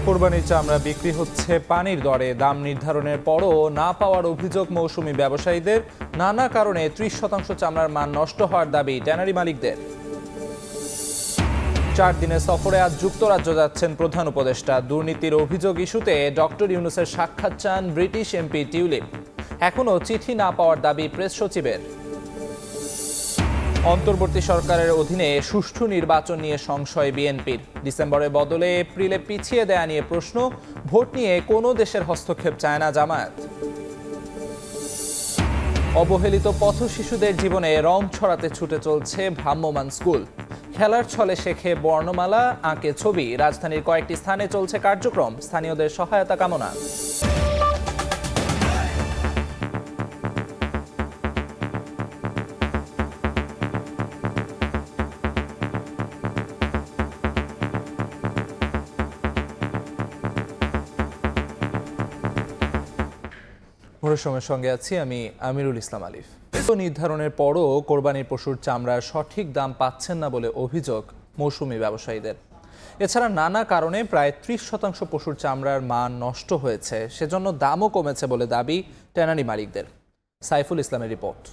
কোরবানির চামড়া বিক্রি হচ্ছে পানির দরে। দাম নির্ধারণের পরও না পাওয়ার অভিযোগ মৌসুমী ব্যবসায়ীদের। নানা কারণে 30% চামড়ার মান নষ্ট হওয়ার দাবি ট্যানারি মালিকদের। 4 দিনের সফরে আজ যুক্তরাজ্য যাচ্ছেন প্রধান উপদেষ্টা। দুর্নীতির অভিযোগ ইস্যুতে ডক্টর ইউনূসের সাক্ষাৎ চান ব্রিটিশ এমপি টিউলিপ। এখনও চিঠি না পাওয়ার দাবি প্রেস সচিবের। অন্তর্বর্তী সরকারের অধীনে সুষ্ঠু নির্বাচন নিয়ে সংশয় বিএনপির। ডিসেম্বরে বদলে এপ্রিলে পিছিয়ে দেয়া নিয়ে প্রশ্ন। ভোট নিয়ে কোনো দেশের হস্তক্ষেপ চায় না জামায়াত। অবহেলিত পথ শিশুদের জীবনে রং ছড়াতে ছুটে চলছে ভ্রাম্যমাণ স্কুল। খেলার ছলে শেখে বর্ণমালা, আঁকে ছবি। রাজধানীর কয়েকটি স্থানে চলছে কার্যক্রম। স্থানীয়দের সহায়তা কামনা। সময়ের সঙ্গে আছি আমি আমিরুল ইসলাম আলিফ। নির্ধারণের পরও কোরবানির পশুর চামড়ার সঠিক দাম পাচ্ছেন না বলে অভিযোগ মৌসুমী ব্যবসায়ীদের। এছাড়া নানা কারণে প্রায় 30% পশুর চামড়ার মান নষ্ট হয়েছে, সেজন্য দামও কমেছে বলে দাবি ট্যানারি মালিকদের। সাইফুল ইসলামের রিপোর্ট।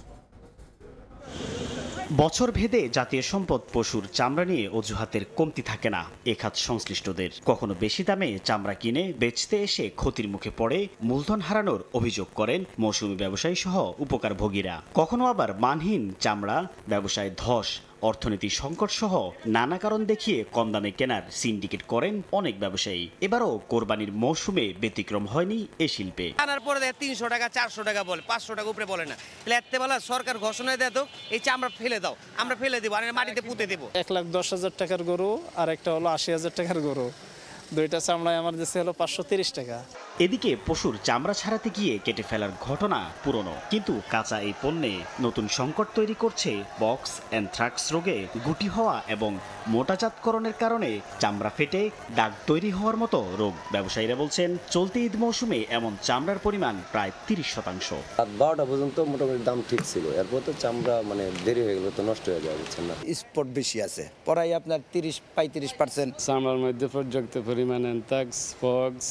বছর ভেদে জাতীয় সম্পদ পশুর চামড়া নিয়ে অজুহাতের কমতি থাকে না এ খাত সংশ্লিষ্টদের। কখনো বেশি দামে চামড়া কিনে বেচতে এসে ক্ষতির মুখে পড়ে মূলধন হারানোর অভিযোগ করেন মৌসুমী ব্যবসায়ী সহ উপকারভোগীরা। কখনো আবার মানহীন চামড়া, ব্যবসায় ধস, অর্থনীতি সংকট সহ নানা কারণ দেখিয়ে কম দামে কেনার সিন্ডিকেট করেন অনেক ব্যবসায়ী। এবারও কোরবানির মৌসুমে ব্যতিক্রম হয়নি এ শিল্পে। আনার পরে 300 টাকা 400 টাকা বলে, 500 টাকা উপরে বলে না। এতে বলা সরকার ঘোষণা দেয়, তো এই চামড়া ফেলে দাও, আমরা ফেলে দেবো, আর মাটিতে পুঁতে দেবো। 1,10,000 টাকার গরু আর একটা হলো 80,000 টাকার গরু। দুইটা চামড়ায় আমার দেশে হলো 530 টাকা। এদিকে পশুর চামড়া ছাড়াতে গিয়ে কেটে ফেলার ঘটনা পুরনো, কিন্তু কাঁচা এই পণ্যে নতুন সংকট তৈরি করছে বক্স অ্যানথ্রাক্স রোগে গুটি হওয়া এবং মোটাজাতকরণের কারণে চামড়া ফেটে দাগ তৈরি হওয়ার মতো রোগ। ব্যবসায়ীরা বলছেন চলতি ঈদ মৌসুমে এমন চামড়ার পরিমাণ প্রায় 30%। রাত 12টা পর্যন্ত মোটামুটি দাম ঠিক ছিল, এরপর তো চামড়া দেরি হয়ে গেল, তো নষ্ট হয়ে যাওয়া যাচ্ছে না। স্পট বেশি আছে, পরাই আপনার 30-35%। চামড়ার মধ্যে পর্যাপ্ত পরিমাণ অ্যানথ্রাক্স, ফক্স,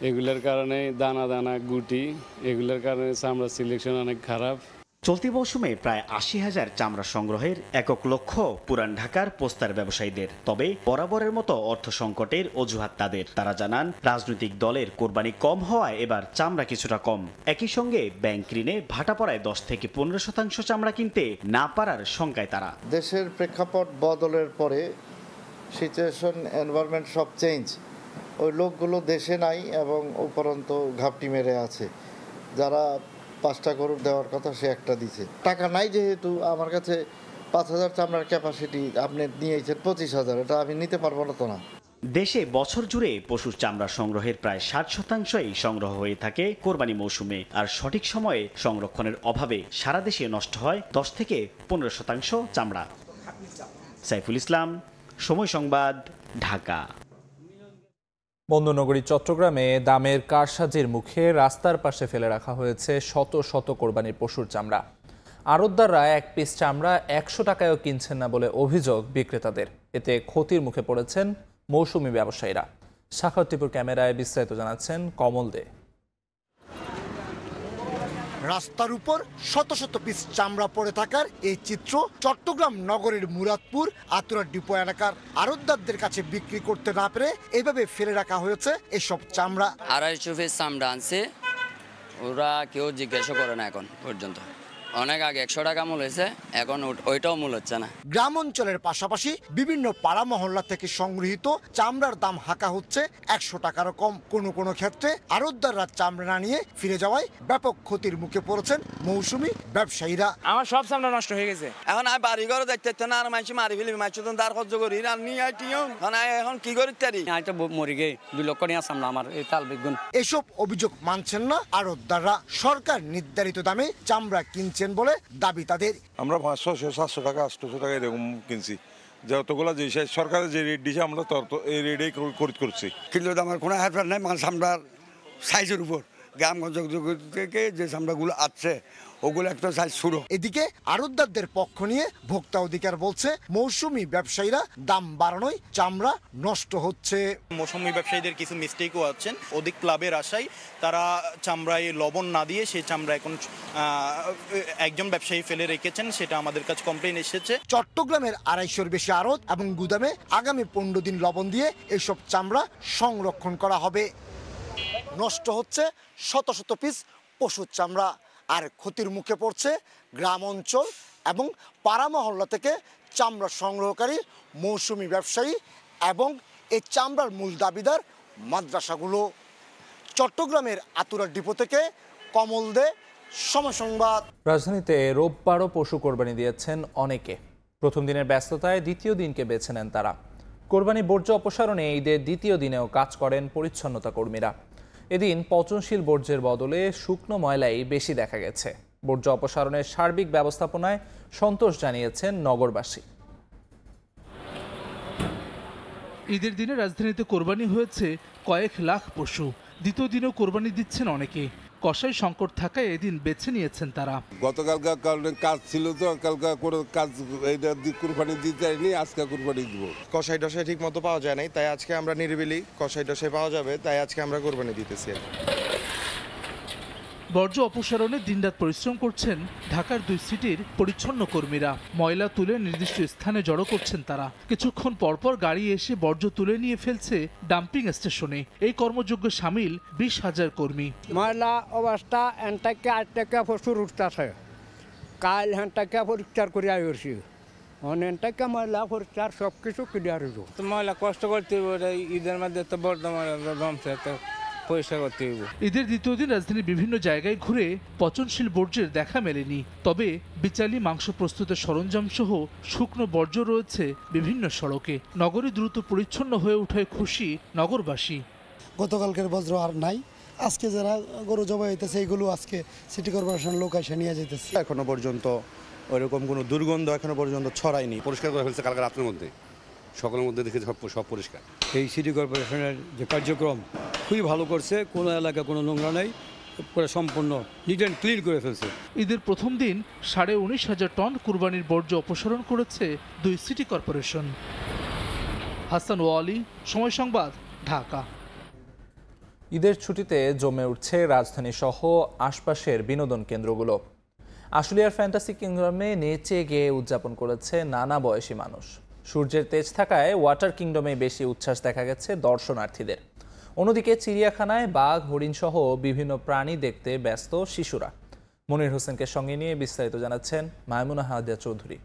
এগুলোর কারণে দানা দানা গুটি, এগুলোর কারণে চামড়া সিলেকশন অনেক খারাপ। চলতি মৌসুমে প্রায় 80,000 চামড়া সংগ্রহের একক লক্ষ্য পুরান ঢাকার পোস্তার ব্যবসায়ীদের। তবে বরাবরের মতো অর্থ সংকটের অজুহাত তাদের। তারা জানান রাজনৈতিক দলের কোরবানি কম হওয়ায় এবার চামড়া কিছুটা কম। একই সঙ্গে ব্যাংক ঋণে ভাটা পড়ায় 10 থেকে 15% চামড়া কিনতে না পারার শঙ্কায় তারা। দেশের প্রেক্ষাপট বদলের পরে সিচুয়েশন, এনভায়রনমেন্ট সব চেঞ্জ। ওই লোকগুলো দেশে নাই এবং উপরন্ত ঘাপটি মেরে আছে। যারা 5টা গরু দেওয়ার কথা সে একটা দিছে, টাকা নাই যেহেতু। আমার কাছে 5,000 চামড়ার ক্যাপাসিটি, আপনি নিয়েছেন 25,000, এটা আমি নিতে পারবো না তো না। দেশে বছর জুড়ে পশুর চামড়া সংগ্রহের প্রায় 60%ই সংগ্রহ হয়ে থাকে কোরবানি মৌসুমে। আর সঠিক সময়ে সংরক্ষণের অভাবে সারা দেশে নষ্ট হয় 10 থেকে 15% চামড়া। সাইফুল ইসলাম, সময় সংবাদ, ঢাকা। বন্দরনগরী চট্টগ্রামে দামের কারসাজির মুখে রাস্তার পাশে ফেলে রাখা হয়েছে শত শত কোরবানির পশুর চামড়া। আড়তদাররা এক পিস চামড়া 100 টাকায়ও কিনছেন না বলে অভিযোগ বিক্রেতাদের। এতে ক্ষতির মুখে পড়েছেন মৌসুমী ব্যবসায়ীরা। সাখাওয়াতিপুর ক্যামেরায় বিস্তারিত জানাচ্ছেন কমল দে। রাস্তার উপর শত শত পিস চামড়া পড়ে থাকার এই চিত্র চট্টগ্রাম নগরের মুরাদপুর আতুরা ডিপো এলাকার আড়তদারদের কাছে বিক্রি করতে না পেরে এভাবে ফেলে রাখা হয়েছে এসব চামড়া। 250 পিস চামড়া আনছে, ওরা কেউ জিজ্ঞাসা করে না এখন পর্যন্ত। অনেক আগে 100 টাকা মূল হয়েছে, এখন ওইটাও মূল হচ্ছে না। গ্রাম অঞ্চলের পাশাপাশি বিভিন্ন পাড়া মহল্লা থেকে সংগৃহীত চামড়ার দাম হাঁকা হচ্ছে 100 টাকারও কম। কোনো কোনো ক্ষেত্রে আড়তদাররা চামড়া না নিয়ে ফিরে যাওয়ায় ব্যাপক ক্ষতির মুখে পড়েছেন মৌসুমী ব্যবসায়ীরা। আমার সব চামড়া নষ্ট হয়ে গেছে। এখন আর বাড়ি ঘরে দেখতে না, আর মাইছি মারি ফেলি, মাইছি তো দার খরচ করি আর নিয়ে আইটিও এখন কি করি তারি আইটা মরি গে 2 লক্ষ নিয়ে চামড়া আমার এই তাল বেগুন। এসব অভিযোগ মানছেন না আড়তদাররা। সরকার নির্ধারিত দামে চামড়া কিনছে বলে দাবি তাদের। আমরা 500-700 টাকা 800 টাকা এরকম কিনছি। যতগুলো যে সরকারের যে রেট দিয়েছে আমরা তো এই রেটেই খরিদ করছি। কিন্তু আমার কোনো হেরফের নাই, মানে চামড়ার সাইজের উপর গ্রামগঞ্জ থেকে যে চামড়াগুলো আছে ওগুলো একটা সাইজ শুরু। এদিকে আড়তদারদের পক্ষ নিয়ে ভোক্তা অধিকার বলছে মৌসুমি ব্যবসায়ীরা দাম বাড়ানোয় চামড়া নষ্ট হচ্ছে। মৌসুমি ব্যবসায়ীদের কিছু মিস্টেকও আছেন, অধিক লাভের আশায় তারা চামড়ায় লবণ না দিয়ে সেই চামড়া এখন একজন ব্যবসায়ী ফেলে রেখেছেন, সেটা আমাদের কাছে কমপ্লেন এসেছে। চট্টগ্রামের 250-র বেশি আড়ত এবং গুদামে আগামী 15 দিন লবণ দিয়ে এসব চামড়া সংরক্ষণ করা হবে। নষ্ট হচ্ছে শত শত পিস পশুর চামড়া, আর ক্ষতির মুখে পড়ছে গ্রাম অঞ্চল এবং পাড়া মহল্লা থেকে চামড়া সংগ্রহকারী মৌসুমি ব্যবসায়ী এবং এই চামড়ার মূল দাবিদার মাদ্রাসাগুলো। চট্টগ্রামের আতুরা ডিপো থেকে কমল দে, সময় সংবাদ। রাজধানীতে রোববারও পশু কোরবানি দিয়েছেন অনেকে। প্রথম দিনের ব্যস্ততায় দ্বিতীয় দিনকে বেছে নেন তারা। কোরবানি বর্জ্য অপসারণে ঈদের দ্বিতীয় দিনেও কাজ করেন পরিচ্ছন্নতা কর্মীরা। এদিন পচনশীল বর্জ্যের বদলে শুকনো ময়লাই বেশি দেখা গেছে। বর্জ্য অপসারণের সার্বিক ব্যবস্থাপনায় সন্তোষ জানিয়েছেন নগরবাসী। ঈদের দিনে রাজধানীতে কোরবানি হয়েছে কয়েক লাখ পশু। দ্বিতীয় দিনেও কোরবানি দিচ্ছেন অনেকে। কষাই সংকট থাকায় এদিন বেছে নিয়েছেন তারা। গতকালকার কারণে কাজ ছিল তো, কালকা করে কাজ এইটা কোরবানি দিতে যায়নি, আজকে কোরবানি দিব। কষাই টসাই ঠিক মতো পাওয়া যায় নাই, তাই আজকে আমরা নিরিবিলি কষাই টসাই পাওয়া যাবে, তাই আজকে আমরা কোরবানি দিতেছি। বর্জ্য অপসারণে দিনরাত পরিশ্রম করছেন ঢাকার 2 সিটির পরিচ্ছন্ন কর্মীরা। ময়লা তুলে নির্দিষ্ট স্থানে জড়ো করছেন তারা। কিছুক্ষণ পরপর গাড়ি এসে বর্জ্য তুলে নিয়ে ফেলছে ডাম্পিং স্টেশনে। এই কর্মযজ্ঞে সামিল 20,000 কর্মী। ময়লা অবস্থা এনটাকে আটটাকে প্রচুর উঠতেছে, কাল হ্যানটাকে পরিষ্কার করে আসছি, অনেকটাকে ময়লা পরিষ্কার সব কিছু ক্লিয়ার হইব। ময়লা কষ্ট করতে ঈদের মধ্যে তো বড় জমছে, পরিষ্কার করতে হইব। ঈদের দ্বিতীয় দিন রাজধানীর বিভিন্ন জায়গায় ঘুরে পচনশীল বর্জ্যের দেখা মেলেনি। তবে বিচালি মাংস প্রস্তুতের সরঞ্জাম সহ শুকনো বর্জ্য রয়েছে বিভিন্ন সড়কে। নগরী দ্রুত পরিচ্ছন্ন হয়ে ওঠায় খুশি নগরবাসী। গতকালকের বজ্র আর নাই, আজকে যারা গরু জবাই হইতেছে এইগুলো আজকে সিটি কর্পোরেশন লোক এসে নিয়ে যেতেছে। এখনো পর্যন্ত ওইরকম কোনো দুর্গন্ধ এখনো পর্যন্ত ছড়ায়নি। পরিষ্কার করে ফেলছে কালকে রাতের মধ্যে, সকালের মধ্যে দেখে সব পরিষ্কার। এই সিটি কর্পোরেশনের যে কার্যক্রম খুবই ভালো করছে, কোনো এলাকা কোনো নোংরা নেই, পুরো সম্পূর্ণ নিট অ্যান্ড ক্লিন করে ফেলছে। ঈদের প্রথম দিন 19,500 টন কুরবানির বর্জ্য অপসারণ করেছে 2 সিটি কর্পোরেশন। হাসান ওয়ালি, সময় সংবাদ, ঢাকা। ঈদের ছুটিতে জমে উঠছে রাজধানী সহ আশপাশের বিনোদন কেন্দ্রগুলো। আশুলিয়ার ফ্যান্টাসি কিংডমে নেচে গেয়ে উদযাপন করেছে নানা বয়সী মানুষ। সূর্যের তেজ থাকায় ওয়াটার কিংডমে বেশি উচ্ছ্বাস দেখা গেছে দর্শনার্থীদের। অন্যদিকে চিড়িয়াখানায় বাঘ, হরিণ সহ বিভিন্ন প্রাণী দেখতে ব্যস্ত শিশুরা। মনির হোসেনকে সঙ্গে নিয়ে বিস্তারিত জানাচ্ছেন মায়মুনা হাদিয়া চৌধুরী।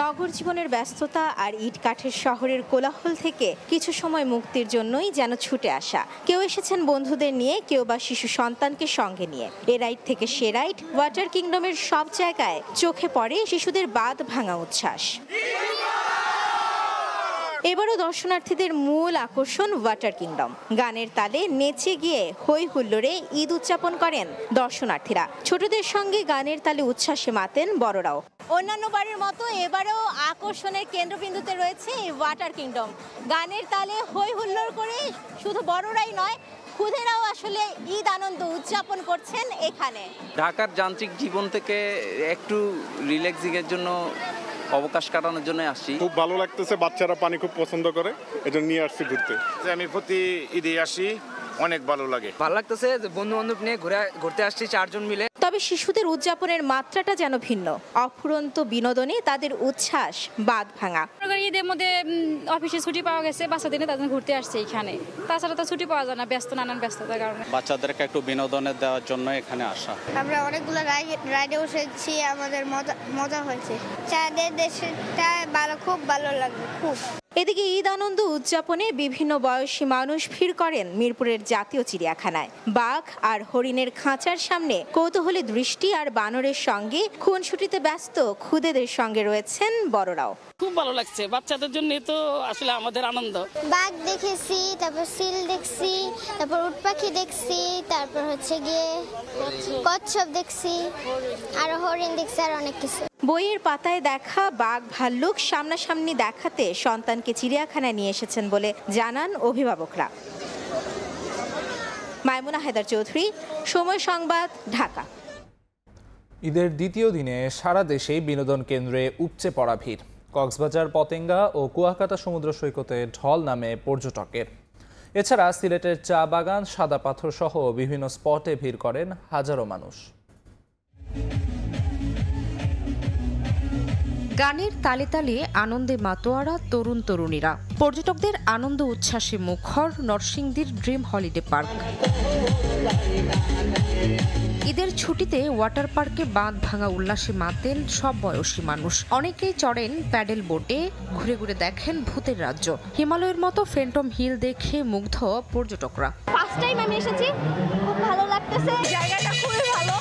নগর জীবনের ব্যস্ততা আর ইট কাঠের শহরের কোলাহল থেকে কিছু সময় মুক্তির জন্যই যেন ছুটে আসা। কেউ এসেছেন বন্ধুদের নিয়ে, কেউ বা শিশু সন্তানকে সঙ্গে নিয়ে। এ রাইড থেকে সে রাইড, ওয়াটার কিংডমের সব জায়গায় চোখে পড়ে শিশুদের বাঁধ ভাঙা উচ্ছ্বাস। এবারও দর্শনার্থীদের মূল আকর্ষণ ওয়াটার কিংডম। গানের তালে নেচে গিয়ে হই হুল্লোড়ে ঈদ উদযাপন করেন দর্শনার্থীরা। ছোটদের সঙ্গে গানের তালে উচ্ছ্বাসে মাতেন বড়রাও। অন্যান্য বারের মতো এবারেও আকর্ষণের কেন্দ্রবিন্দুতে রয়েছে এই ওয়াটার কিংডম। গানের তালে হই হুল্লোড় করে শুধু বড়রাই নয়, খুদেরাও আসলে ঈদ আনন্দ উদযাপন করছেন এখানে। ঢাকার যান্ত্রিক জীবন থেকে একটু রিল্যাক্সিংয়ের জন্য, অবকাশ কাটানোর জন্য আসছি। খুব ভালো লাগতেছে, বাচ্চারা পানি খুব পছন্দ করে, এটা নিয়ে আসছি ঘুরতে। আমি প্রতি ঈদে আসি, অনেক ভালো লাগে। ভালো লাগতেছে, বন্ধু বান্ধব নিয়ে ঘুরতে আসছি 4 জন মিলে। তবে শিশুদের উদযাপনের মাত্রাটা যেন ভিন্ন। অফুরন্ত বিনোদনে তাদের উচ্ছ্বাস বাঁধ ভাঙা। ঈদের মধ্যে অফিসে ছুটি পাওয়া গেছে, বাচ্চাদের নিয়ে তাদের ঘুরতে আসছে এখানে। তাছাড়া তো ছুটি পাওয়া যায় না, নানান ব্যস্ততার কারণে। বাচ্চাদেরকে একটু বিনোদনের দেওয়ার জন্য এখানে আসা। আমরা অনেকগুলো রাইডে বসেছি, আমাদের মজা হয়েছে। চাঁদের দেশটা খুব ভালো লাগবে খুব। এদিকে ঈদ আনন্দ উদযাপনে বিভিন্ন বয়সী মানুষ ভিড় করেন মিরপুরের জাতীয় চিড়িয়াখানায়। বাঘ আর হরিণের খাঁচার সামনে কৌতূহলী দৃষ্টি আর বানরের সঙ্গে খুনসুটিতে ব্যস্ত খুদেদের সঙ্গে রয়েছেন বড়রাও। খুব ভালো লাগছে, বাচ্চাদের জন্য তো আসলে আমাদের আনন্দ। বাঘ দেখেছি, তারপর সিল দেখছি, তারপর উট পাখি দেখছি, তারপর হচ্ছে গিয়ে কচ্ছপ দেখছি, আর হরিণ দেখছি, আর অনেক কিছু। বইয়ের পাতায় দেখা বাঘ ভাল্লুক সামনাসামনি দেখাতে সন্তানকে চিড়িয়াখানায় নিয়ে এসেছেন বলে জানান অভিভাবকরা। মাইমুনা হায়দার চৌধুরী, সময় সংবাদ, ঢাকা। ঈদের দ্বিতীয় দিনে সারা দেশেই বিনোদন কেন্দ্রে উপচে পড়া ভিড়। কক্সবাজার, পতেঙ্গা ও কুয়াকাটা সমুদ্র সৈকতে ঢল নামে পর্যটকের। এছাড়া সিলেটের চা বাগান, সাদা পাথর সহ বিভিন্ন স্পটে ভিড় করেন হাজারো মানুষ। গানের তালে তালে আনন্দে মাতোয়ারা তরুণ তরুণীরা। পর্যটকদের আনন্দ উচ্ছ্বাসে মুখর নরসিংদীর ড্রিম হলিডে পার্ক। ঈদের ছুটিতে ওয়াটার পার্কে বাঁধ ভাঙা উল্লাসে মাতেন সব বয়সী মানুষ। অনেকেই চড়েন প্যাডেল বোটে, ঘুরে ঘুরে দেখেন ভূতের রাজ্য। হিমালয়ের মতো ফ্যান্টম হিল দেখে মুগ্ধ পর্যটকরা। ফার্স্ট টাইম আমি এসেছি, খুব ভালো লাগতেছে, জায়গাটা খুবই ভালো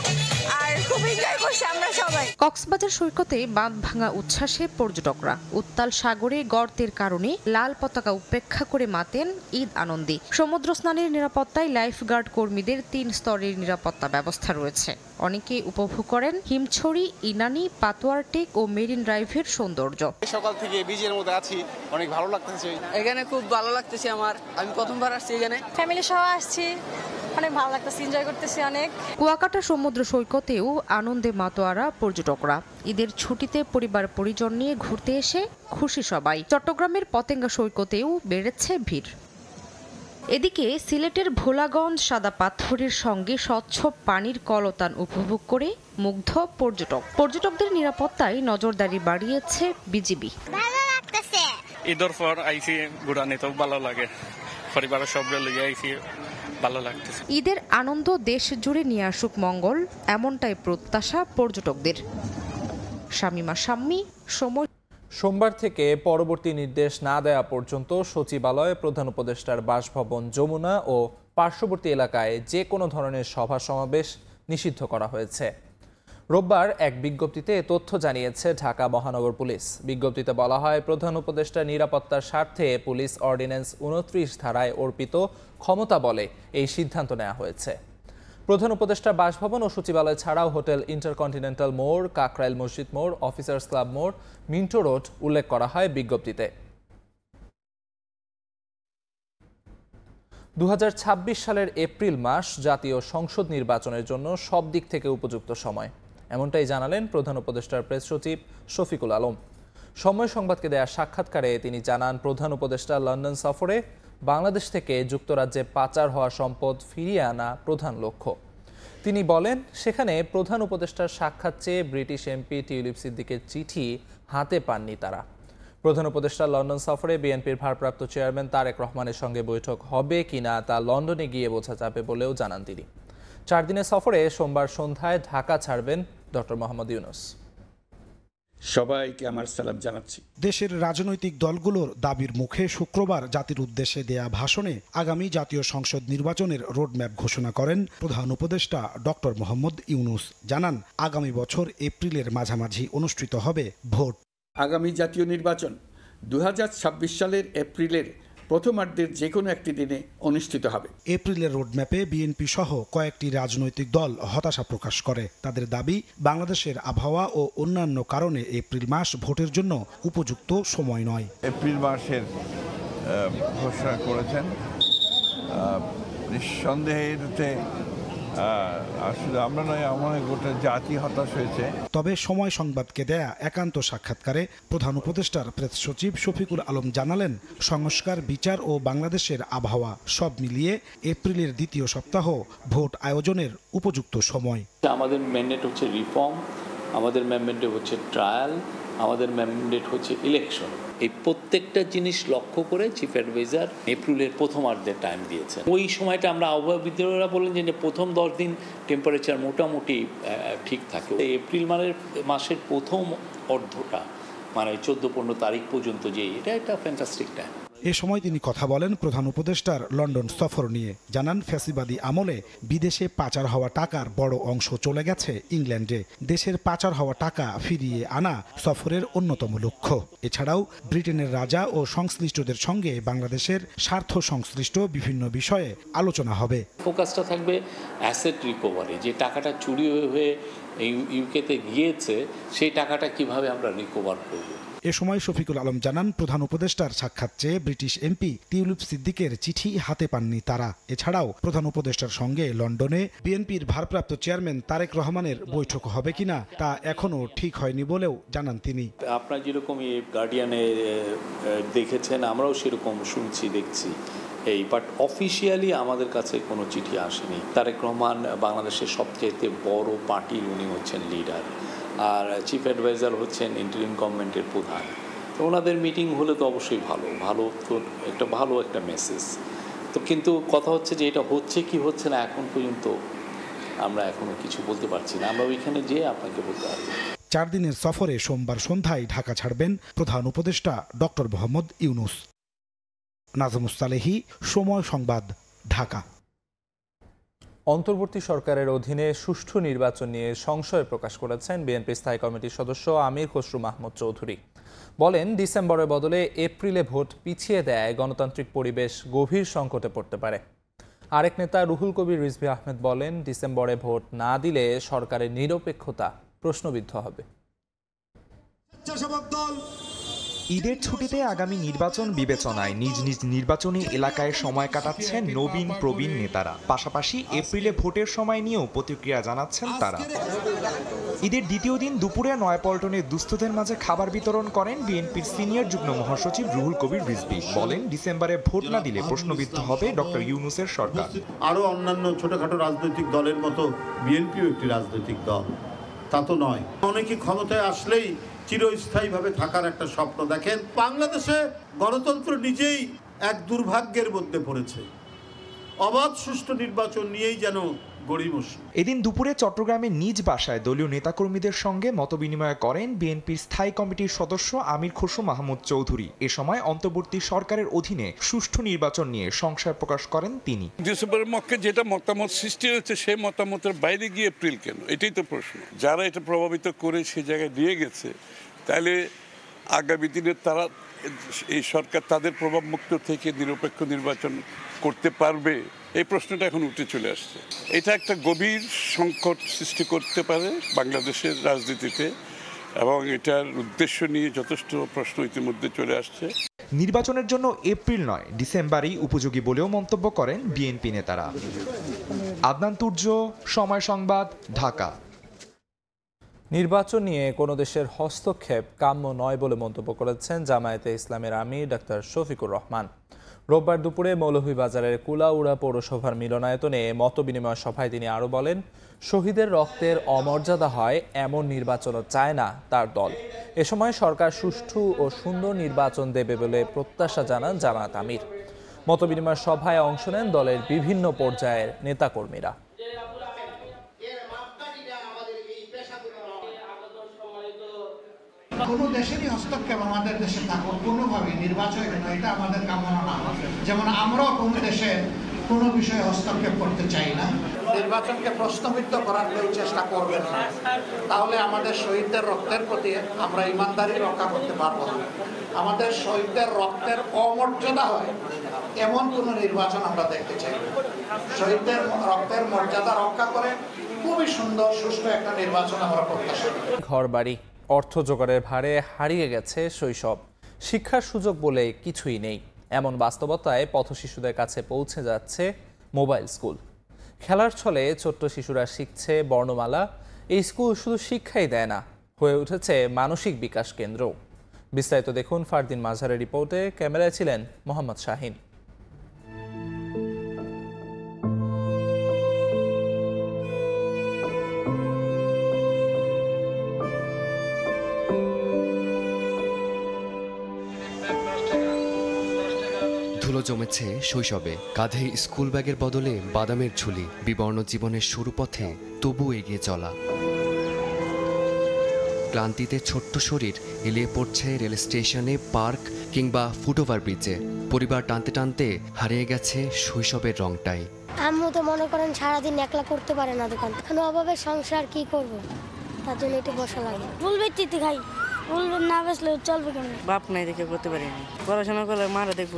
আর খুব এনজয় করছি আমরা সবাই। কক্সবাজার সৈকতে বাঁধ ভাঙা উচ্ছ্বাসে পর্যটকরা। উত্তাল সাগরে গর্তের কারণে লাল পতাকা উপেক্ষা করে মাতেন ঈদ আনন্দে। সমুদ্র স্নানের নিরাপত্তায় লাইফগার্ড কর্মীদের 3 স্তরের নিরাপত্তা ব্যবস্থা রয়েছে। অনেকে উপভোগ করেন হিমছড়ি, ইনানি, পাতোয়ার টেক ও মেরিন ড্রাইভের সৌন্দর্য। সকাল থেকে বিজের মধ্যে আছি, অনেক ভালো লাগতেছে। এখানে খুব ভালো লাগতেছে আমার, আমি প্রথমবার আসছি এখানে, ফ্যামিলি সহ আসছি, অনেক ভালো লাগতেছে, এনজয় করতেছি অনেক। কুয়াকাটা সমুদ্র সৈকতেও আনন্দে মাতোয়ারা পর্যটকরা। ঈদের ছুটিতে পরিবার পরিজন নিয়ে ঘুরতে এসে খুশি সবাই। চট্টগ্রামের পতেঙ্গা সৈকতেও বেড়েছে ভিড়। এদিকে সিলেটের ভোলাগঞ্জ সাদা পাথরের সঙ্গে স্বচ্ছ পানির কলতান উপভোগ করে মুগ্ধ পর্যটকদের নিরাপত্তায় নজরদারি বাড়িয়েছে বিজিবি। ঈদের পর আইসি ঘুরানি তো ভালো লাগে, পরিবারের সব লিয়ে আইসি ভালো লাগতেছে। ঈদের আনন্দ দেশ জুড়ে নিয়ে আসুক মঙ্গল, এমনটাই প্রত্যাশা পর্যটকদের। শামিমা শাম্মী, সময়। সোমবার থেকে পরবর্তী নির্দেশ না দেওয়া পর্যন্ত সচিবালয়ে প্রধান উপদেষ্টার বাসভবন যমুনা ও পার্শ্ববর্তী এলাকায় যে কোনো ধরনের সভা সমাবেশ নিষিদ্ধ করা হয়েছে। রোববার এক বিজ্ঞপ্তিতে এ তথ্য জানিয়েছে ঢাকা মহানগর পুলিশ। বিজ্ঞপ্তিতে বলা হয়, প্রধান উপদেষ্টার নিরাপত্তার স্বার্থে পুলিশ অর্ডিন্যান্স 29 ধারায় অর্পিত ক্ষমতা বলে এই সিদ্ধান্ত নেওয়া হয়েছে। প্রধান উপদেষ্টার বাসভবন ও সচিবালয় ছাড়াও হোটেল ইন্টারকন্টিনেন্টাল মোড়, কাকরাইল মসজিদ মোড়, অফিসার্স ক্লাব মোড়, মিন্টো রোড উল্লেখ করা হয় বিজ্ঞপ্তিতে। 2026 সালের এপ্রিল মাস জাতীয় সংসদ নির্বাচনের জন্য সব দিক থেকে উপযুক্ত সময়, এমনটাই জানালেন প্রধান উপদেষ্টার প্রেস সচিব শফিকুল আলম। সময় সংবাদকে দেয়া সাক্ষাৎকারে তিনি জানান, প্রধান উপদেষ্টা লন্ডন সফরে বাংলাদেশ থেকে যুক্তরাজ্যে পাচার হওয়া সম্পদ ফিরিয়ে আনা প্রধান লক্ষ্য। তিনি বলেন, সেখানে প্রধান উপদেষ্টার সাক্ষাৎ চেয়ে ব্রিটিশ এমপি টিউলিপ সিদ্দিকের চিঠি হাতে পাননি তারা। প্রধান উপদেষ্টা লন্ডন সফরে বিএনপির ভারপ্রাপ্ত চেয়ারম্যান তারেক রহমানের সঙ্গে বৈঠক হবে কিনা তা লন্ডনে গিয়ে বোঝা যাবে বলেও জানান তিনি। 4 দিনের সফরে সোমবার সন্ধ্যায় ঢাকা ছাড়বেন ডক্টর মোহাম্মদ ইউনূস। সবাইকে আমার সালাম জানাচ্ছি। দেশের রাজনৈতিক দলগুলোর দাবির মুখে শুক্রবার জাতির উদ্দেশ্যে দেয়া ভাষণে আগামী জাতীয় সংসদ নির্বাচনের রোডম্যাপ ঘোষণা করেন প্রধান উপদেষ্টা ডক্টর মোহাম্মদ ইউনূস। জানান, আগামী বছর এপ্রিলের মাঝামাঝি অনুষ্ঠিত হবে ভোট। আগামী জাতীয় নির্বাচন 2026 সালের এপ্রিলের প্রথমার্ধের যে কোনো একটি দিনে অনুষ্ঠিত হবে। এপ্রিলের রোডম্যাপে বিএনপি সহ কয়েকটি রাজনৈতিক দল হতাশা প্রকাশ করে। তাদের দাবি, বাংলাদেশের আবহাওয়া ও অন্যান্য কারণে এপ্রিল মাস ভোটের জন্য উপযুক্ত সময় নয়। এপ্রিল মাসের ঘোষণা করেছেন, নিঃসন্দেহে এতে আসলে আমরা নয়, আমার গোটা জাতি হতাশ হয়েছে। তবে সময় সংবাদকে দেয়া একান্ত সাক্ষাৎকারে প্রধান উপদেষ্টার প্রেস সচিব শফিকুল আলম জানালেন, সংস্কার, বিচার ও বাংলাদেশের আবহাওয়া সব মিলিয়ে এপ্রিলের দ্বিতীয় সপ্তাহ ভোট আয়োজনের উপযুক্ত সময়। আমাদের ম্যান্ডেট হচ্ছে রিফর্ম, আমাদের ম্যান্ডেট হচ্ছে ট্রায়াল, আমাদের ম্যান্ডেট হচ্ছে ইলেকশন। এই প্রত্যেকটা জিনিস লক্ষ্য করে চিফ অ্যাডভাইজার এপ্রিলের প্রথমার্ধে টাইম দিয়েছেন। ওই সময়টা আমরা আবহাওয়াবিদরা বলেন যে প্রথম 10 দিন টেম্পারেচার মোটামুটি ঠিক থাকে। এপ্রিল মাসের প্রথম অর্ধটা মানে 14-15 তারিখ পর্যন্ত যে এটা একটা ফ্যান্টাস্টিক টাইম। এ সময় তিনি কথা বলেন প্রধান উপদেষ্টার লন্ডন সফর নিয়ে। জানান, ফ্যাসিবাদী আমলে বিদেশে পাচার হওয়া টাকার বড় অংশ চলে গেছে ইংল্যান্ডে। দেশের পাচার হওয়া টাকা ফিরিয়ে আনা সফরের অন্যতম লক্ষ্য। এছাড়াও ব্রিটেনের রাজা ও সংশ্লিষ্টদের সঙ্গে বাংলাদেশের স্বার্থ সংশ্লিষ্ট বিভিন্ন বিষয়ে আলোচনা হবে। ফোকাসটা থাকবে অ্যাসেট রিকভারি, যে টাকাটা চুরি হয়ে ইউকেতে গিয়েছে সেই টাকাটা কিভাবে আমরা রিকভার করব। এ সময় শফিকুল আলম জানান, প্রধান উপদেষ্টার সাক্ষাৎ চেয়ে ব্রিটিশ এমপি টিউলিপ সিদ্দিকের চিঠি হাতে পাননি তারা। এছাড়াও প্রধান উপদেষ্টার সঙ্গে লন্ডনে বিএনপির ভারপ্রাপ্ত চেয়ারম্যান তারেক রহমানের বৈঠক হবে কিনা তা এখনও ঠিক হয়নি বলেও জানান তিনি। আপনারা যেরকম গার্ডিয়ানে দেখেছেন, আমরাও সেরকম শুনছি, দেখছি বাট অফিসিয়ালি আমাদের কাছে কোনো চিঠি আসেনি। তারেক রহমান বাংলাদেশের সবচেয়ে বড় পার্টির উনি হচ্ছেন লিডার, আর চিফ অ্যাডভাইজার হচ্ছেন ইন্টারিম গভর্নমেন্টের প্রধান। তো ওনাদের মিটিং হলে তো অবশ্যই ভালো তো ভালো একটা মেসেজ। তো কিন্তু কথা হচ্ছে যে এটা হচ্ছে কি হচ্ছে না এখন পর্যন্ত আমরা এখনো কিছু বলতে পারছি না। আমরা ওইখানে যেয়ে আপনাকে বলতে পারবো। 4 দিনের সফরে সোমবার সন্ধ্যায় ঢাকা ছাড়বেন প্রধান উপদেষ্টা ডক্টর মোহাম্মদ ইউনূস। নাজমুস সালেহী, সময় সংবাদ, ঢাকা। অন্তর্বর্তী সরকারের অধীনে সুষ্ঠু নির্বাচন নিয়ে সংশয় প্রকাশ করেছেন বিএনপি স্থায়ী কমিটির সদস্য আমির খসরু মাহমুদ চৌধুরী। বলেন, ডিসেম্বরের বদলে এপ্রিলে ভোট পিছিয়ে দেয় গণতান্ত্রিক পরিবেশ গভীর সংকটে পড়তে পারে। আরেক নেতা রুহুল কবির রিজভী আহমেদ বলেন, ডিসেম্বরে ভোট না দিলে সরকারের নিরপেক্ষতা প্রশ্নবিদ্ধ হবে। ঈদের ছুটিতে আগামী নির্বাচন বিবেচনায় নিজ নিজ নির্বাচনী এলাকায় সময় কাটাচ্ছেন নবীন প্রবীণ নেতারা। পাশাপাশি এপ্রিলে ভোটের সময় নিয়েও প্রতিক্রিয়া জানাচ্ছেন তারা। ঈদের দ্বিতীয় দিন দুপুরে নয়াপল্টনে দুস্থদের মাঝে খাবার বিতরণ করেন বিএনপির সিনিয়র যুগ্ম মহাসচিব রুহুল কবির রিজভী। বলেন, ডিসেম্বরে ভোট না দিলে প্রশ্নবিদ্ধ হবে ডক্টর ইউনূসের সরকার। আরো অন্যান্য ছোটখাটো রাজনৈতিক দলের মতো বিএনপিও একটি রাজনৈতিক দল, তা তো নয়। অনেকে ক্ষমতায় আসলেই চিরস্থায়ীভাবে থাকার একটা স্বপ্ন দেখেন। বাংলাদেশে গণতন্ত্র নিজেই এক দুর্ভাগ্যের মধ্যে পড়েছে। অবাধ সুষ্ঠু নির্বাচন নিয়েই যেন গড়িমসি। এদিন দুপুরে চট্টগ্রামে নিজ বাসায় দলীয় নেতাকর্মীদের সঙ্গে মতবিনিময় করেন বিএনপির স্থায়ী কমিটির সদস্য আমির খসরু মাহমুদ চৌধুরী। এ সময় অন্তর্বর্তী সরকারের অধীনে সুষ্ঠু নির্বাচন নিয়ে সংশয় প্রকাশ করেন তিনি। ডিসেম্বরের পক্ষে যেটা মতামত সৃষ্টি হয়েছে সেই মতামতের বাইরে গিয়ে এপ্রিল কেন, এটাই তো প্রশ্ন। যারা এটা প্রভাবিত করে সে জায়গায় নিয়ে গেছে, তাহলে আগামী দিনে তারা এই সরকার তাদের প্রভাব মুক্ত থেকে নিরপেক্ষ নির্বাচন করতে পারবে, এই প্রশ্নটা এখন উঠে চলে আসছে। এটা একটা গভীর সংকট সৃষ্টি করতে পারে বাংলাদেশের রাজনীতিতে, এবং এটার উদ্দেশ্য নিয়ে যথেষ্ট প্রশ্ন ইতিমধ্যে চলে আসছে। নির্বাচনের জন্য এপ্রিল নয়, ডিসেম্বরই উপযোগী বলেও মন্তব্য করেন বিএনপি নেতারা। আদনান তুর্য, সময় সংবাদ, ঢাকা। নির্বাচন নিয়ে কোনো দেশের হস্তক্ষেপ কাম্য নয় বলে মন্তব্য করেছেন জামায়াতে ইসলামের আমির ডাক্তার শফিকুর রহমান। রোববার দুপুরে মৌলভীবাজারের কুলাউড়া পৌরসভার মিলনায়তনে মতবিনিময় সভায় তিনি আরও বলেন, শহীদের রক্তের অমর্যাদা হয় এমন নির্বাচনও চায় না তার দল। এ সময় সরকার সুষ্ঠু ও সুন্দর নির্বাচন দেবে বলে প্রত্যাশা জানান জামায়াত আমির। মতবিনিময় সভায় অংশ নেন দলের বিভিন্ন পর্যায়ের নেতাকর্মীরা। কোনো দেশেরই হস্তক্ষেপ আমাদের দেশে থাকুক কোনোভাবে নির্বাচন, এটা আমাদের কামনা না। যেমন আমরাও কোনো দেশের কোনো বিষয়ে হস্তক্ষেপ করতে চাই না। নির্বাচনকে প্রশ্নবিদ্ধ করার কেউ চেষ্টা করবেন না, তাহলে আমাদের শহীদদের রক্তের প্রতি আমরা ইমানদারি রক্ষা করতে পারবো না। আমাদের শহীদদের রক্তের অমর্যাদা হয় এমন কোনো নির্বাচন আমরা দেখতে চাই। শহীদদের রক্তের মর্যাদা রক্ষা করে খুবই সুন্দর সুষ্ঠু একটা নির্বাচন আমরা প্রত্যাশা করি। ঘরবাড়ি, অর্থ জোগাড়ের ভারে হারিয়ে গেছে শৈশব, শিক্ষার সুযোগ বলে কিছুই নেই, এমন বাস্তবতায় পথশিশুদের কাছে পৌঁছে যাচ্ছে মোবাইল স্কুল। খেলার ছলে ছোট্ট শিশুরা শিখছে বর্ণমালা। এই স্কুল শুধু শিক্ষাই দেয় না, হয়ে উঠেছে মানসিক বিকাশ কেন্দ্র। বিস্তারিত দেখুন ফারদিন মাঝারের রিপোর্টে। ক্যামেরায় ছিলেন মোহাম্মদ শাহিন। ধুলো জমেছে শৈশবে, কাঁধে স্কুল ব্যাগের বদলে বাদামের ঝুলি। বিবর্ণ জীবনের শুরু পথে তবু এগিয়ে চলা। ক্লান্তিতে ছোট্ট শরীর এলিয়ে পড়ছে রেল স্টেশনে, পার্ক কিংবা ফুটওভার ব্রিজে। পরিবার টানতে টানতে হারিয়ে গেছে শৈশবের রংটাই। আম্মু তো মনে করেন সারাদিন একলা করতে পারে না দোকান, এখন অভাবে সংসার কি করব, তার জন্য একটু বসা লাগে। ফুল বেচতে খাই, ফুল না বেচলে চলবে কেমন? বাপ নাই দেখে করতে পারিনি, পড়াশোনা করলে মারা দেখবো।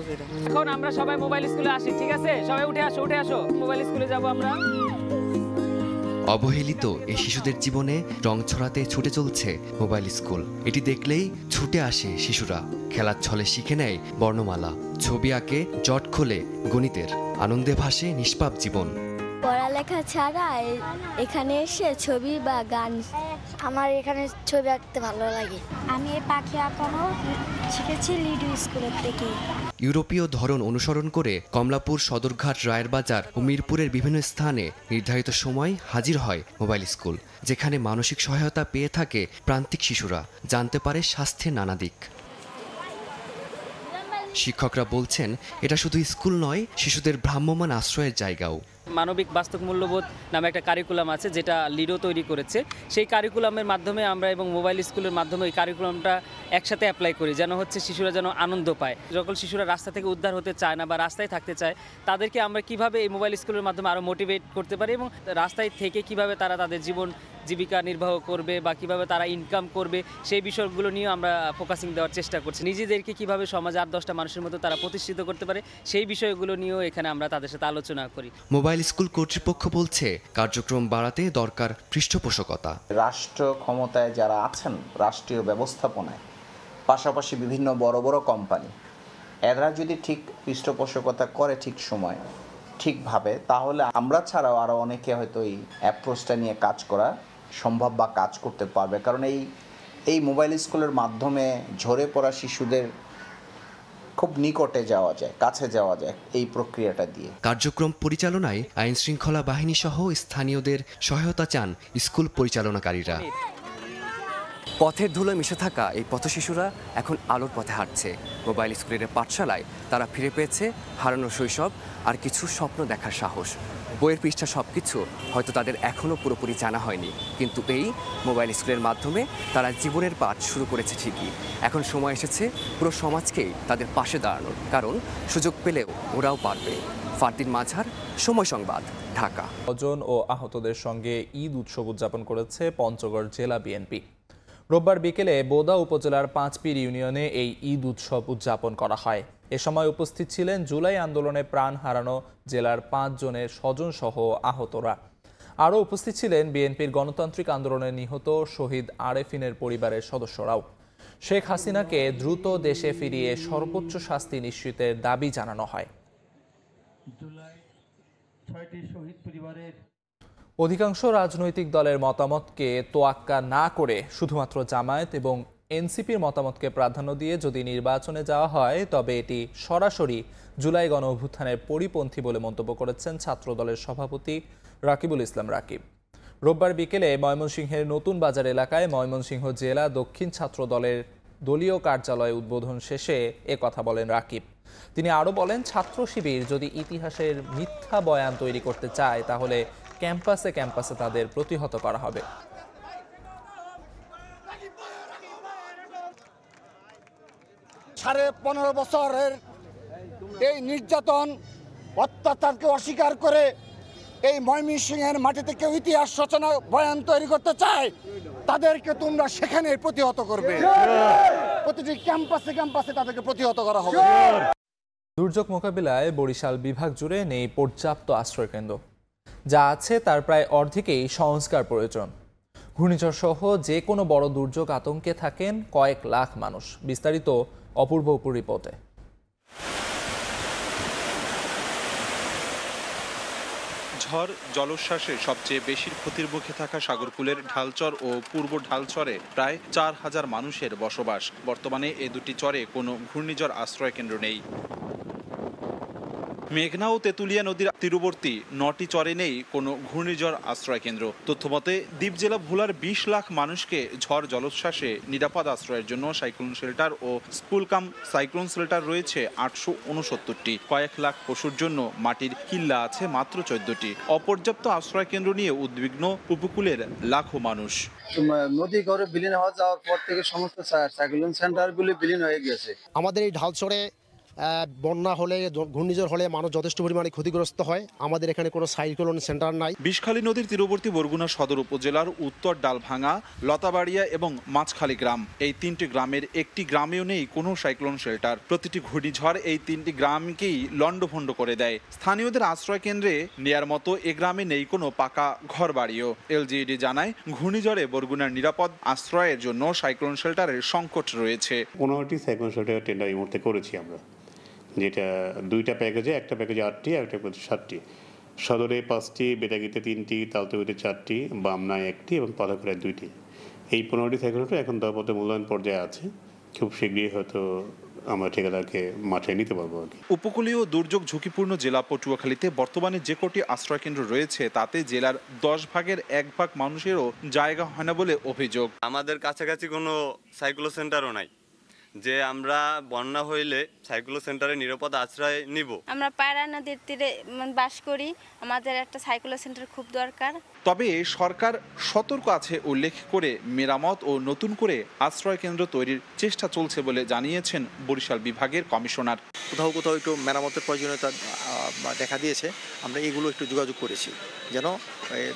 এখন আমরা সবাই মোবাইল স্কুলে আসি, ঠিক আছে? সবাই উঠে আসো মোবাইল স্কুলে যাবো আমরা। অবহেলিত এই শিশুদের জীবনে রং ছড়াতে ছুটে চলছে মোবাইল স্কুল। এটি দেখলেই ছুটে আসে শিশুরা, খেলার ছলে শিখে নেয় বর্ণমালা, ছবি আঁকে, জট খোলে গণিতের, আনন্দে ভাসে নিষ্পাপ জীবন। পড়ালেখা ছাড়া এখানে এসে ছবি বা গান, আমার এখানে ছবি আঁকতে ভালো লাগে। আমি এই পাখি আঁকানো শিখেছি লিডু স্কুলের থেকে। ইউরোপীয় ধরন অনুসরণ করে কমলাপুর, সদরঘাট, রায়ের বাজার ও মিরপুরের বিভিন্ন স্থানে নির্ধারিত সময় হাজির হয় মোবাইল স্কুল, যেখানে মানসিক সহায়তা পেয়ে থাকে প্রান্তিক শিশুরা, জানতে পারে স্বাস্থ্যের নানা দিক। শিক্ষকরা বলছেন এটা শুধু স্কুল নয়, শিশুদের ভ্রাম্যমাণ আশ্রয়ের জায়গাও। মানবিক বাস্তব মূল্যবোধ নামে একটা কারিকুলাম আছে, যেটা লিডো তৈরি করেছে। সেই কারিকুলামের মাধ্যমে আমরা এবং মোবাইল স্কুলের মাধ্যমে এই কারিকুলামটা একসাথে অ্যাপ্লাই করি, যেন হচ্ছে শিশুরা যেন আনন্দ পায়। যখন শিশুরা রাস্তা থেকে উদ্ধার হতে চায় না বা রাস্তায় থাকতে চায়, তাদেরকে আমরা কিভাবে এই মোবাইল স্কুলের মাধ্যমে আরও মোটিভেট করতে পারি এবং রাস্তায় থেকে কিভাবে তারা তাদের জীবিকা নির্বাহ করবে বা কিভাবে তারা ইনকাম করবে, সেই বিষয়গুলো নিয়ে আমরা ফোকাসিং দেওয়ার চেষ্টা করছি। নিজেদেরকে কিভাবে সমাজে 8-10টা মানুষের মতো তারা প্রতিষ্ঠিত করতে পারে, সেই বিষয়গুলো নিয়েও এখানে আমরা তাদের সাথে আলোচনা করি। মোবাইল স্কুল কর্তৃপক্ষ বলছে কার্যক্রম বাড়াতে দরকার পৃষ্ঠপোষকতা। রাষ্ট্র ক্ষমতায় যারা আছেন, রাষ্ট্রীয় ব্যবস্থাপনায়, পাশাপাশি বিভিন্ন বড় বড় কোম্পানি, এরা যদি ঠিক পৃষ্ঠপোষকতা করে ঠিক সময় ঠিকভাবে, তাহলে আমরা ছাড়াও আরও অনেকে হয়তো এই অ্যাপ্রোচটা নিয়ে কাজ করা সম্ভব বা কাজ করতে পারবে। কারণ এই মোবাইল স্কুলের মাধ্যমে ঝরে পড়া শিশুদের খুব নিকটে যাওয়া যায়, কাছে যাওয়া যায় এই প্রক্রিয়াটা দিয়ে। কার্যক্রম পরিচালনায় আইন শৃঙ্খলা বাহিনী সহ স্থানীয়দের সহায়তা চান স্কুল পরিচালনাকারীরা। পথের ধুলোয় মিশে থাকা এই পথশিশুরা এখন আলোর পথে হাঁটছে। মোবাইল স্কুলের পাঠশালায় তারা ফিরে পেয়েছে হারানো শৈশব আর কিছু স্বপ্ন দেখার সাহস। বইয়ের পৃষ্ঠা সবকিছু হয়তো তাদের এখনও পুরোপুরি জানা হয়নি, কিন্তু এই মোবাইল স্কুলের মাধ্যমে তারা জীবনের পাঠ শুরু করেছে ঠিকই। এখন সময় এসেছে পুরো সমাজকেই তাদের পাশে দাঁড়ানোর, কারণ সুযোগ পেলেও ওরাও পারবে। ফারদিন মাঝার, সময় সংবাদ, ঢাকা। স্বজন ও আহতদের সঙ্গে ঈদ উৎসব উদযাপন করেছে পঞ্চগড় জেলা বিএনপি। রোববার বিকেলে বোদা উপজেলার পাঁচপীর ইউনিয়নে এই ঈদ উৎসব উদযাপন করা হয়। এ সময় উপস্থিত ছিলেন জুলাই আন্দোলনে প্রাণ হারানো জেলার 5 জনের স্বজন সহ আহতরা। আরও উপস্থিত ছিলেন বিএনপির গণতান্ত্রিক আন্দোলনে নিহত শহীদ আরেফিনের পরিবারের সদস্যরাও। শেখ হাসিনাকে দ্রুত দেশে ফিরিয়ে সর্বোচ্চ শাস্তি নিশ্চিতের দাবি জানানো হয়। অধিকাংশ রাজনৈতিক দলের মতামতকে তোয়াক্কা না করে শুধুমাত্র জামায়াত এবং এনসিপির মতামতকে প্রাধান্য দিয়ে যদি নির্বাচনে যাওয়া হয়, তবে এটি সরাসরি জুলাই গণ অভ্যুত্থানের পরিপন্থী বলে মন্তব্য করেছেন ছাত্রদলের সভাপতি রাকিবুল ইসলাম রাকিব। রোববার বিকেলে ময়মনসিংহের নতুন বাজার এলাকায় ময়মনসিংহ জেলা দক্ষিণ ছাত্র দলের দলীয় কার্যালয় উদ্বোধন শেষে একথা বলেন রাকিব। তিনি আরও বলেন, ছাত্র শিবির যদি ইতিহাসের মিথ্যা বয়ান তৈরি করতে চায়, তাহলে ক্যাম্পাসে ক্যাম্পাসে তাদের প্রতিহত করা হবে। 15.5 বছরের এই নির্যাতন অত্যাচারকে অস্বীকার করে এই ময়মনসিংহের মাটিতে কেউ ইতিহাস রচনা বয়ান তৈরি করতে চায়, তাদেরকে তোমরা সেখানে প্রতিহত করবে। প্রতিটি ক্যাম্পাসে ক্যাম্পাসে তাদেরকে প্রতিহত করা হবে। দুর্যোগ মোকাবিলায় বরিশাল বিভাগ জুড়ে নেই পর্যাপ্ত আশ্রয়কেন্দ্র। যা আছে তার প্রায় অর্ধেকেই সংস্কার প্রয়োজন। ঘূর্ণিঝড় সহ যে কোনো বড় দুর্যোগ আতঙ্কে থাকেন কয়েক লাখ মানুষ। বিস্তারিত অপূর্ব উপর রিপোর্টে। ঝড় জলোচ্ছ্বাসে সবচেয়ে বেশি ক্ষতির মুখে থাকা সাগরকুলের ঢালচর ও পূর্ব ঢালচরে প্রায় 4000 মানুষের বসবাস। বর্তমানে এ দুটি চরে কোনো ঘূর্ণিঝড় আশ্রয় কেন্দ্র নেই। মেঘনা ও তেঁতুলিয়া নদীর তীরবর্তী 9টি চরে নেই কোনো ঘূর্ণিঝড় আশ্রয় কেন্দ্র। তথ্যমতে দ্বীপ জেলা ভোলার 20 লাখ মানুষকে ঝড় জলোচ্ছ্বাসে নিরাপদ আশ্রয়ের জন্য সাইক্লোন শেল্টার ও স্কুল কাম সাইক্লোন শেল্টার রয়েছে 869টি। কয়েক লাখ পশুর জন্য মাটির কিল্লা আছে মাত্র 14টি। অপর্যাপ্ত আশ্রয় কেন্দ্র নিয়ে উদ্বিগ্ন উপকূলের লাখো মানুষ। নদী গড়ে বিলীন হওয়া যাওয়ার পর থেকে সমস্ত সাইক্লোন সেন্টারগুলি বিলীন হয়ে গেছে। আমাদের এই ঢালচরে বন্যা হলে ঘূর্ণিঝড় হলে মানুষ যথেষ্ট পরিমাণে ক্ষতিগ্রস্ত হয়। আমাদের এখানে কোনো সাইক্লোন সেন্টার নাই। বিষখালী নদীর তীরবর্তী বরগুনা সদর উপজেলার উত্তর ডালভাঙা, লতাবাড়িয়া এবং মাছখালী গ্রাম, এই 3টি গ্রামের একটি গ্রামেও নেই কোনো সাইক্লোন শেল্টার। প্রতিটি ঘূর্ণিঝড় এই 3টি গ্রামকেই লণ্ডভণ্ড করে দেয়। স্থানীয়দের আশ্রয় কেন্দ্রে নেয়ার মতো এ গ্রামে নেই কোনো পাকা ঘর বাড়িও। এলজিইডি জানায়, ঘূর্ণিঝড়ে বরগুনার নিরাপদ আশ্রয়ের জন্য সাইক্লোন শেল্টারের সংকট রয়েছে। 15টি সাইক্লোন শেল্টার টেন্ডার এই মুহূর্তে করেছি আমরা, যেটা 2টা প্যাকেজে, একটা প্যাকেজে 8টি আর একটা প্যাকেজে 7টি। সদরে 5টি, বেটাগিতে 3টি, তালতবিতে 4টি, বামনায় 1টি এবং পালাকুড়ায় 2টি। এই 15টি সাইক্লোন শেল্টার এখন দরপত্র মূল্যায়ন পর্যায়ে আছে। খুব শীঘ্রই হয়তো আমরা ঠিকাদারকে মাঠে নিতে পারবো। উপকূলীয় দুর্যোগ ঝুঁকিপূর্ণ জেলা পটুয়াখালীতে বর্তমানে যে কটি আশ্রয়কেন্দ্র রয়েছে তাতে জেলার 10 ভাগের 1 ভাগ মানুষেরও জায়গা হয় না বলে অভিযোগ। আমাদের কাছাকাছি কোনো সাইক্লো সেন্টারও নাই যে আমরা বন্যা হইলে সাইক্লো সেন্টারে নিরাপদ আশ্রয় নিব। আমরা পায়রা নদীর তীরে বাস করি, আমাদের একটা সাইক্লো সেন্টার খুব দরকার। তবে সরকার সতর্ক আছে উল্লেখ করে মেরামত ও নতুন করে আশ্রয় কেন্দ্র তৈরির চেষ্টা চলছে বলে জানিয়েছেন বরিশাল বিভাগের কমিশনার। কোথাও কোথাও একটু মেরামতের প্রয়োজনীয়তা দেখা দিয়েছে, আমরা এগুলো একটু যোগাযোগ করেছি যেন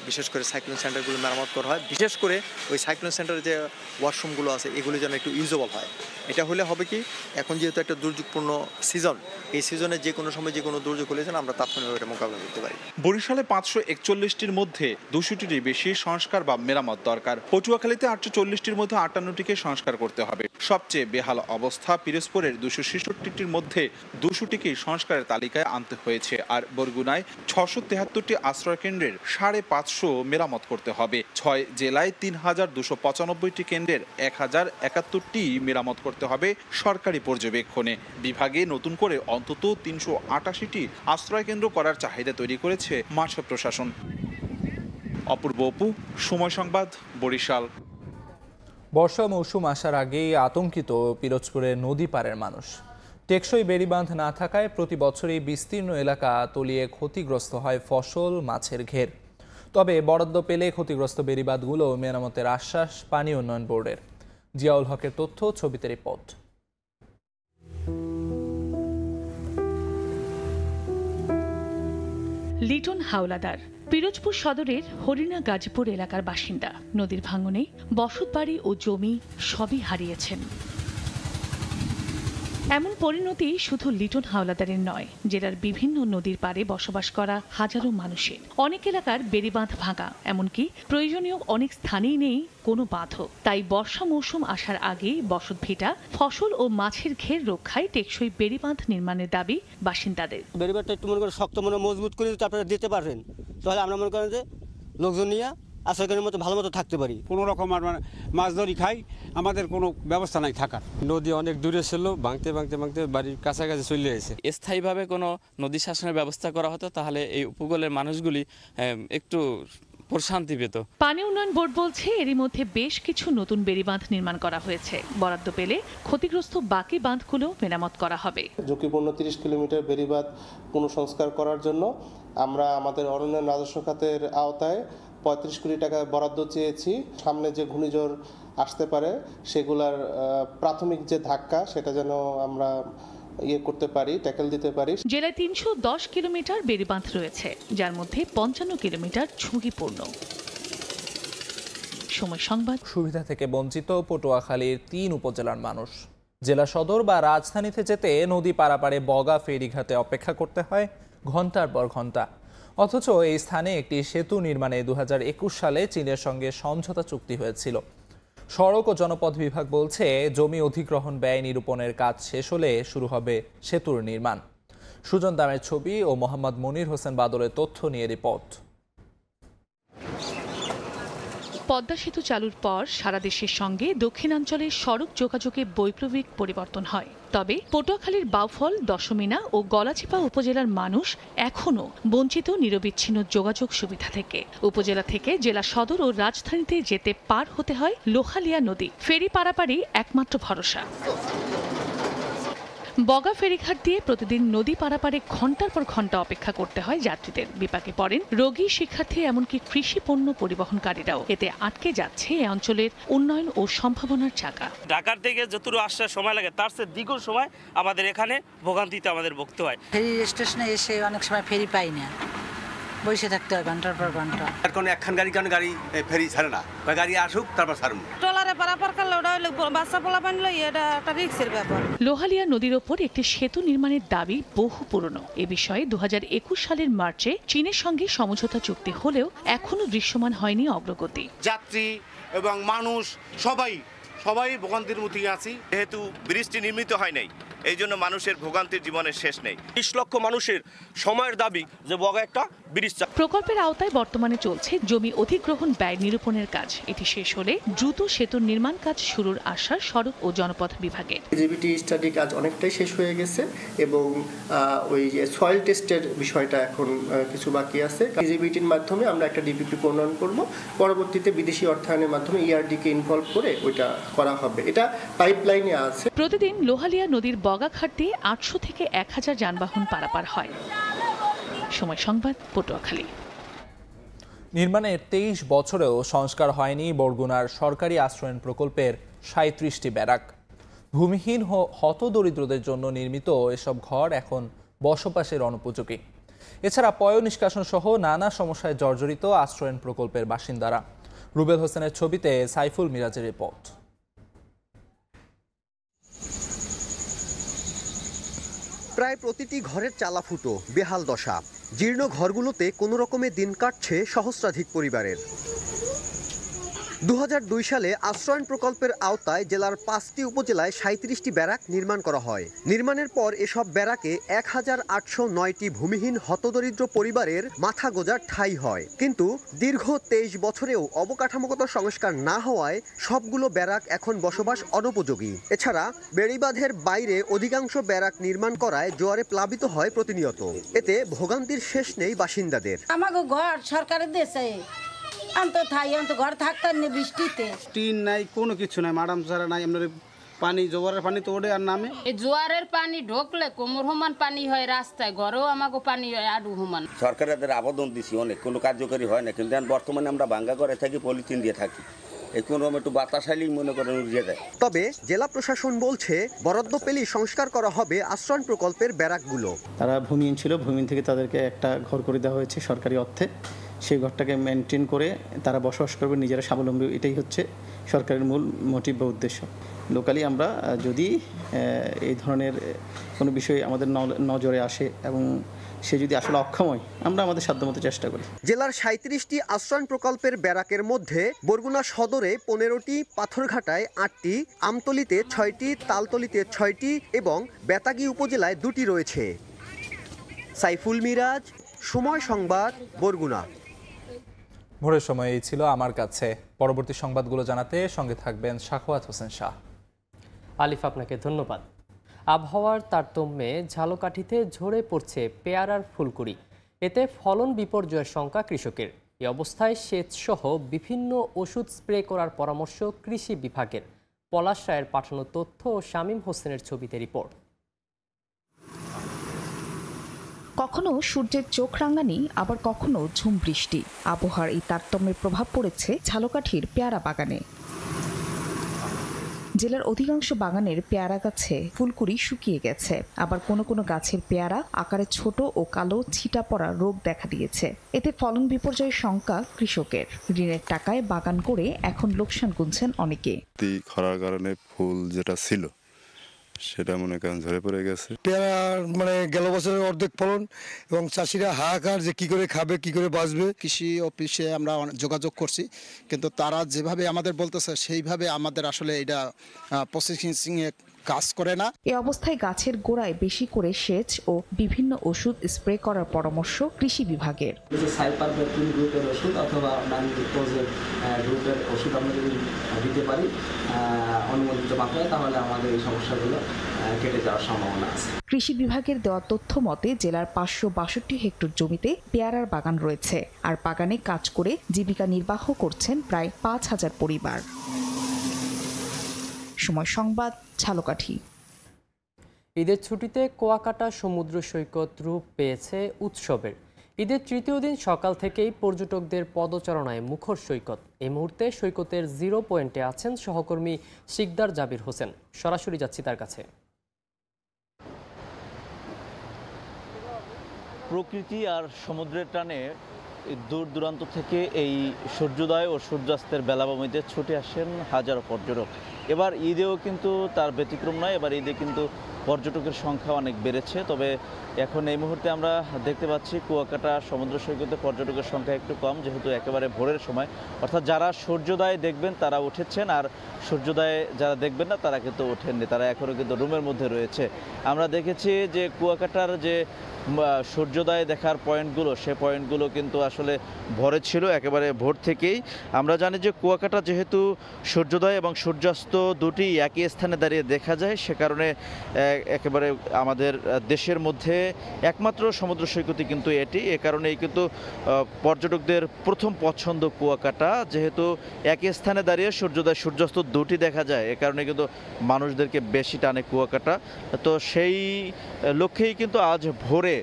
বিশেষ করে সাইক্লোন সেন্টারগুলো মেরামত করা হয়। বিশেষ করে ওই সাইক্লোন সেন্টারে যে ওয়াশরুমগুলো আছে এগুলো যেন একটু ইউজেবল হয়। এটা হলে হবে কি, এখন যেহেতু একটা দুর্যোগপূর্ণ সিজন, এই সিজনে যে কোনো সময় যে কোনো দুর্যোগ হলে যেন আমরা তাৎক্ষণিকভাবে মোকাবিলা করতে পারি। বরিশালে 541টির মধ্যে 200টির বেশি সংস্কার বা মেরামত দরকার। পটুয়াখালীতে 840টির মধ্যে 58টিকে সংস্কার করতে হবে। সবচেয়ে বেহাল অবস্থা পিরোজপুরের 266টির মধ্যে 200টিকেই সংস্কারের তালিকায় আনতে হয়েছে। আর বরগুনায় 673টি আশ্রয় কেন্দ্রের 550 মেরামত করতে হবে। 6 জেলায় 3295টি কেন্দ্রের 1071টি মেরামত করতে হবে সরকারি পর্যবেক্ষণে। বিভাগে নতুন করে অন্তত 388টি আশ্রয় কেন্দ্র করার চাহিদা তৈরি করেছে মাঠ প্রশাসন। অপূর্ব অপু, সময় সংবাদ, বরিশাল। বর্ষা মৌসুম আসার আগেই আতঙ্কিত পিরোজপুরের নদী পাড়ের মানুষ। টেকসই বেড়িবাঁধ না থাকায় প্রতি বছরই বিস্তীর্ণ এলাকা তলিয়ে ক্ষতিগ্রস্ত হয় ফসল, মাছের ঘের। তবে বরাদ্দ পেলে ক্ষতিগ্রস্ত বেড়িবাঁধগুলো মেরামতের আশ্বাস পানি উন্নয়ন বোর্ডের। জিয়াউল হকের তথ্য, ছবিতে রিপোর্ট। লিটন হাওলাদার পিরোজপুর সদরের হরিণা গাজীপুর এলাকার বাসিন্দা। নদীর ভাঙনে বসতবাড়ি ও জমি সবই হারিয়েছেন। এমন পরিণতি শুধু লিটন হাওলাদারের নয়, জেলার বিভিন্ন নদীর পাড়ে বসবাস করা হাজারো মানুষের। অনেক এলাকার বেড়িবাঁধ ভাঙা, এমনকি প্রয়োজনীয় অনেক স্থানেই নেই কোনো বাঁধও। তাই বর্ষা মৌসুম আসার আগেই বসতভিটা, ফসল ও মাছের ঘের রক্ষায় টেকসই বেড়িবাঁধ নির্মাণের দাবি বাসিন্দাদের। বেড়িবাঁধটা একটু মনে করেন শক্ত মজবুত করে যদি আপনারা দিতে পারেন তাহলে আমরা মনে করেন যে লোকজন নিয়ে আশ্রয়কেন্দ্রের মতো ভালো মতো থাকতে পারি। কোনো রকম মাছ ধরি খাই, আমাদের কোনো ব্যবস্থা নাই থাকার। নদী অনেক দূরে ছিল, ভাঙতে ভাঙতে ভাঙতে বাড়ির কাছাকাছি চলে এসেছে। স্থায়ীভাবে কোনো নদী শাসনের ব্যবস্থা করা হতো তাহলে এই উপকূলের মানুষগুলি একটু প্রশান্তি পেত। পানি উন্নয়ন বোর্ড বলছে এরই মধ্যে বেশ কিছু নতুন বেড়িবাঁধ নির্মাণ করা হয়েছে। বরাদ্দ পেলে ক্ষতিগ্রস্ত বাকি বাঁধগুলো মেরামত করা হবে। ঝুঁকিপূর্ণ 30 কিলোমিটার বেড়িবাঁধ পুনঃসংস্কার করার জন্য আমরা আমাদের অরণ্য রাজস্ব খাতের আওতায় 35 কোটি টাকা বরাদ্দ চেয়েছি। সামনে যে ঘূর্ণিঝড় আসতে পারে সেগুলার প্রাথমিক যে ধাক্কা সেটা যেন আমরা করতে পারি, ট্যাকেল দিতে পারি। জেলায় 310 কিলোমিটার বেড়িবাঁধ রয়েছে, যার মধ্যে 55 কিলোমিটার ঝুঁকিপূর্ণ। সময় সংবাদ। সুবিধা থেকে বঞ্চিত পটুয়াখালীর 3 উপজেলার মানুষ। জেলা সদর বা রাজধানীতে যেতে নদী পারাপারে বগা ফেরিঘাটে অপেক্ষা করতে হয় ঘন্টার পর ঘন্টা। অথচ এই স্থানে একটি সেতু নির্মাণে 2021 সালে চীনের সঙ্গে সমঝোতা চুক্তি হয়েছিল। সড়ক ও জনপথ বিভাগ বলছে জমি অধিগ্রহণ ব্যয় নিরূপণের কাজ শেষ হলে শুরু হবে সেতুর নির্মাণ। সুজন দামের ছবি ও মোহাম্মদ মনির হোসেন বাদলের তথ্য নিয়ে রিপোর্ট। পদ্মা সেতু চালুর পর সারা দেশের সঙ্গে দক্ষিণাঞ্চলের সড়ক যোগাযোগে বৈপ্লবিক পরিবর্তন হয়। তবে পটুয়াখালীর বাউফল, দশমিনা ও গলাচিপা উপজেলার মানুষ এখনও বঞ্চিত নিরবিচ্ছিন্ন যোগাযোগ সুবিধা থেকে। উপজেলা থেকে জেলা সদর ও রাজধানীতে যেতে পার হতে হয় লোহালিয়া নদী। ফেরি পারাপারই একমাত্র ভরসা। বগা ফেরিঘাট দিয়ে প্রতিদিন নদী পারাপারে ঘন্টার পর ঘন্টা অপেক্ষা করতে হয় যাত্রীদের। বিপাকে পড়েন রোগী, শিক্ষার্থী, এমনকি কৃষি পণ্য পরিবহনকারীরাও। এতে আটকে যাচ্ছে এ অঞ্চলের উন্নয়ন ও সম্ভাবনার চাকা। ঢাকার থেকে যতটুকু আসার সময় লাগে তার চেয়ে দ্বিগুণ সময় আমাদের এখানে ভোগান্তিতে আমাদের ভুগতে হয়। ফেরি স্টেশনে এসে অনেক সময় ফেরি পাই না, বসে থাকতে হয় ঘন্টার পর ঘন্টা। আর কোনো একখান গাড়ি কারণ গাড়ি ফেরি ছাড়ে না, গাড়ি আসুক তারপর ছাড়ুন। ট্রলারে পারাপার করলে ওটা হলো বাচ্চা পোলা বানলে এটা একটা রিস্কের ব্যাপার। লোহালিয়া নদীর ওপর একটি সেতু নির্মাণের দাবি বহু পুরনো। এ বিষয়ে 2021 সালের মার্চে চীনের সঙ্গে সমঝোতা চুক্তি হলেও এখনো দৃশ্যমান হয়নি অগ্রগতি। যাত্রী এবং মানুষ সবাই ভোগান্তির মুখে আছি। যেহেতু ব্রিজটি নির্মিত হয় নাই, এই জন্য মানুষের ভোগান্তির জীবনের শেষ নেই। 20 লক্ষ মানুষের সময়ের দাবি যে বগা একটা ব্রিজ। প্রকল্পের আওতায় বর্তমানে চলছে জমি অধিগ্রহণ ব্যয় নিরূপণের কাজ। এটি শেষ হলে দ্রুত সেতুর নির্মাণ কাজ শুরুর আশা সড়ক ও জনপথ বিভাগের। ফিজিবিলিটি স্টাডি কাজ অনেকটাই শেষ হয়ে গেছে এবং ওই যে সয়েল টেস্টের বিষয়টা এখন কিছু বাকি আছে। ফিজিবিলিটির মাধ্যমে আমরা একটা ডিপিপি প্রণয়ন করব, পরবর্তীতে বিদেশি অর্থায়নের মাধ্যমে ইআরডিকে ইনভলভ করে ওইটা করা হবে। এটা পাইপলাইনে আছে। প্রতিদিন লোহালিয়া নদীর বগাঘাট দিয়ে 800 থেকে 1000 যানবাহন পারাপার হয়। সময় সংবাদ, পটুয়াখালী। নির্মাণের 23 বছরেও সংস্কার হয়নি বরগুনার সরকারি আশ্রয়ণ প্রকল্পের 37টি ব্যারাক। ভূমিহীন হতদরিদ্রদের জন্য নির্মিত এসব ঘর এখন বসবাসের অনুপযোগী। এছাড়া পয় নিষ্কাশন সহ নানা সমস্যায় জর্জরিত আশ্রয়ণ প্রকল্পের বাসিন্দারা। রুবেল হোসেনের ছবিতে সাইফুল মিরাজের রিপোর্ট। প্রায় প্রতিটি ঘরের চালা ফুটো, বেহাল দশা। জীর্ণ ঘরগুলোতে কোনো রকমে দিন কাটছে সহস্রাধিক পরিবারের। 2002 সালে আশ্রয়ণ প্রকল্পের আওতায় জেলার 5টি উপজেলায় 37টি ব্যারাক নির্মাণ করা হয়। নির্মাণের পর এসব ব্যারাকে 1809টি ভূমিহীন হতদরিদ্র পরিবারের মাথা গোঁজার ঠাঁই হয়। কিন্তু দীর্ঘ 23 বছরেও অবকাঠামোগত সংস্কার না হওয়ায় সবগুলো ব্যারাক এখন বসবাস অনুপযোগী। এছাড়া বেড়িবাঁধের বাইরে অধিকাংশ ব্যারাক নির্মাণ করায় জোয়ারে প্লাবিত হয় প্রতিনিয়ত। এতে ভোগান্তির শেষ নেই বাসিন্দাদের। আমাকে ঘর সরকারের দেশে ঘর থাকতেন না, বৃষ্টিতে টিন নাই, কোনো কিছু নাই, ম্যাডাম সারা নাই। আপনার পানি, জোয়ারের পানি তো ওঠে আর নামে। এই জোয়ারের পানি ঢোকলে কোমর সমান পানি হয় রাস্তায়, ঘরেও আমাকে পানি হয় আডু সমান। সরকারের আবেদন দিছি অনেক, কোনো কার্যকরী হয় না। কিন্তু বর্তমানে আমরা ভাঙ্গা ঘরে থাকি, পলিথিন দিয়ে থাকি। একটু বাতাস আইলেই মনে করেন উড়িয়ে যায়। তবে জেলা প্রশাসন বলছে বরাদ্দ পেলেই সংস্কার করা হবে আশ্রয়ণ প্রকল্পের ব্যারাকগুলো। তারা ভূমিহীন ছিল, ভূমিহীন থেকে তাদেরকে একটা ঘর করে দেওয়া হয়েছে সরকারি অর্থে। সেই ঘরটাকে মেনটেন করে তারা বসবাস করবে, নিজেরা স্বাবলম্বী। এটাই হচ্ছে সরকারের মূল মোটিভ বা উদ্দেশ্য। লোকালি আমরা যদি এই ধরনের কোনো বিষয় আমাদের নজরে আসে এবং সে যদি আসলে অক্ষম হয়, আমরা আমাদের সাধ্যমতো চেষ্টা করি। জেলার 37টি আশ্রয়ণ প্রকল্পের ব্যারাকের মধ্যে বরগুনা সদরে 15টি, পাথরঘাটায় 8টি, আমতলিতে 6টি, তালতলিতে 6টি এবং বেতাগী উপজেলায় 2টি রয়েছে। সাইফুল মিরাজ, সময় সংবাদ, বরগুনা। ভোরের সময় এই ছিল আমার কাছে। পরবর্তী সংবাদগুলো জানাতে সঙ্গে থাকবেন সাখাওয়াত হোসেন শাহ। আলিফ, আপনাকে ধন্যবাদ। আবহাওয়ার তারতম্যে ঝালকাঠিতে ঝরে পড়ছে পেয়ারার ফুলকুড়ি। এতে ফলন বিপর্যয়ের শঙ্কা কৃষকের। এই অবস্থায় সেচসহ বিভিন্ন ওষুধ স্প্রে করার পরামর্শ কৃষি বিভাগের। পলাশ রায়ের পাঠানো তথ্য ও শামীম হোসেনের ছবিতে রিপোর্ট। কখনো সূর্যের চোখ রাঙানি, আবার কখনো ঝুম বৃষ্টি। আবহাওয়ার এই তারতম্যের প্রভাব পড়েছে ঝালকাঠির পেয়ারা বাগানে। জেলার অধিকাংশ বাগানের পেয়ারা গাছে ফুলকুড়ি শুকিয়ে গেছে। আবার কোনো কোনো গাছের পেয়ারা আকারে ছোট ও কালো ছিটা পড়া রোগ দেখা দিয়েছে। এতে ফলন বিপর্যয়ের শঙ্কা কৃষকের। ঋণের টাকায় বাগান করে এখন লোকসান গুনছেন অনেকে। খরার কারণে ফুল যেটা ছিল সেটা মনে করেন ঝরে পড়ে গেছে। পেয়ারা গেল বছরের অর্ধেক ফলন এবং চাষিরা হাহাকার যে কি করে খাবে, কি করে বাঁচবে। কৃষি অফিসে আমরা যোগাযোগ করছি, কিন্তু তারা যেভাবে আমাদের বলতেছে সেইভাবে আমাদের আসলে এটা প্রসেসিং এ কাজ করে না। এই অবস্থায় গাছের গোড়ায় বেশি করে সেচ ও বিভিন্ন ওষুধ স্প্রে করার পরামর্শ কৃষি বিভাগের। সাইপারবেক্টিন গ্রুপের ওষুধ অথবা ম্যানকোজেব গ্রুপের ওষুধ আমরা যদি দিতে পারি অনুমোদিত মাত্রায়, তাহলে আমাদের এই সমস্যাগুলো কেটে যাওয়ার সম্ভাবনা আছে। কৃষি বিভাগের দেওয়া তথ্য মতে জেলার 562 হেক্টর জমিতে পেয়ারার বাগান রয়েছে। আর বাগানে কাজ করে জীবিকা নির্বাহ করছেন প্রায় 5000 পরিবার। সময় সংবাদ, ঝালকাঠি। ঈদের ছুটিতে কুয়াকাটা সমুদ্র সৈকত রূপ পেয়েছে উৎসবের। ঈদের তৃতীয় দিন সকাল থেকেই পর্যটকদের পদচারণায় মুখর সৈকত। এই মুহূর্তে সৈকতের 0 পয়েন্টে আছেন সহকর্মী শিকদার জাবির হোসেন। সরাসরি যাচ্ছি তার কাছে। প্রকৃতি আর সমুদ্রের টানে দূর দূরান্ত থেকে এই সূর্যোদয় ও সূর্যাস্তের বেলাভূমিতে ছুটে আসেন হাজারো পর্যটক। এবার ঈদেও কিন্তু তার ব্যতিক্রম নয়। এবার ঈদে কিন্তু পর্যটকের সংখ্যা অনেক বেড়েছে। তবে এখন এই মুহূর্তে আমরা দেখতে পাচ্ছি কুয়াকাটা সমুদ্র সৈকতে পর্যটকের সংখ্যা একটু কম, যেহেতু একেবারে ভোরের সময়। অর্থাৎ যারা সূর্যোদয় দেখবেন তারা উঠেছেন, আর সূর্যোদয়ে যারা দেখবেন না তারা কিন্তু ওঠেননি, তারা এখনও কিন্তু রুমের মধ্যে রয়েছে। আমরা দেখেছি যে কুয়াকাটার যে সূর্যোদয় দেখার পয়েন্টগুলো, সে পয়েন্টগুলো কিন্তু আসলে ভরে ছিল একেবারে ভোর থেকেই। আমরা জানি যে কুয়াকাটা যেহেতু সূর্যোদয় এবং সূর্যাস্ত দুটি একই স্থানে দাঁড়িয়ে দেখা যায়, সে কারণে একেবারে আমাদের দেশের মধ্যে একমাত্র সমুদ্র সৈকতই কিন্তু এটি। এ কারণেই কিন্তু পর্যটকদের প্রথম পছন্দ কুয়াকাটা, যেহেতু একই স্থানে দাঁড়িয়ে সূর্যোদয় সূর্যাস্ত দুটি দেখা যায়। এ কারণে কিন্তু মানুষদেরকে বেশি টানে কুয়াকাটা। তো সেই লক্ষ্যেই কিন্তু আজ ভোরে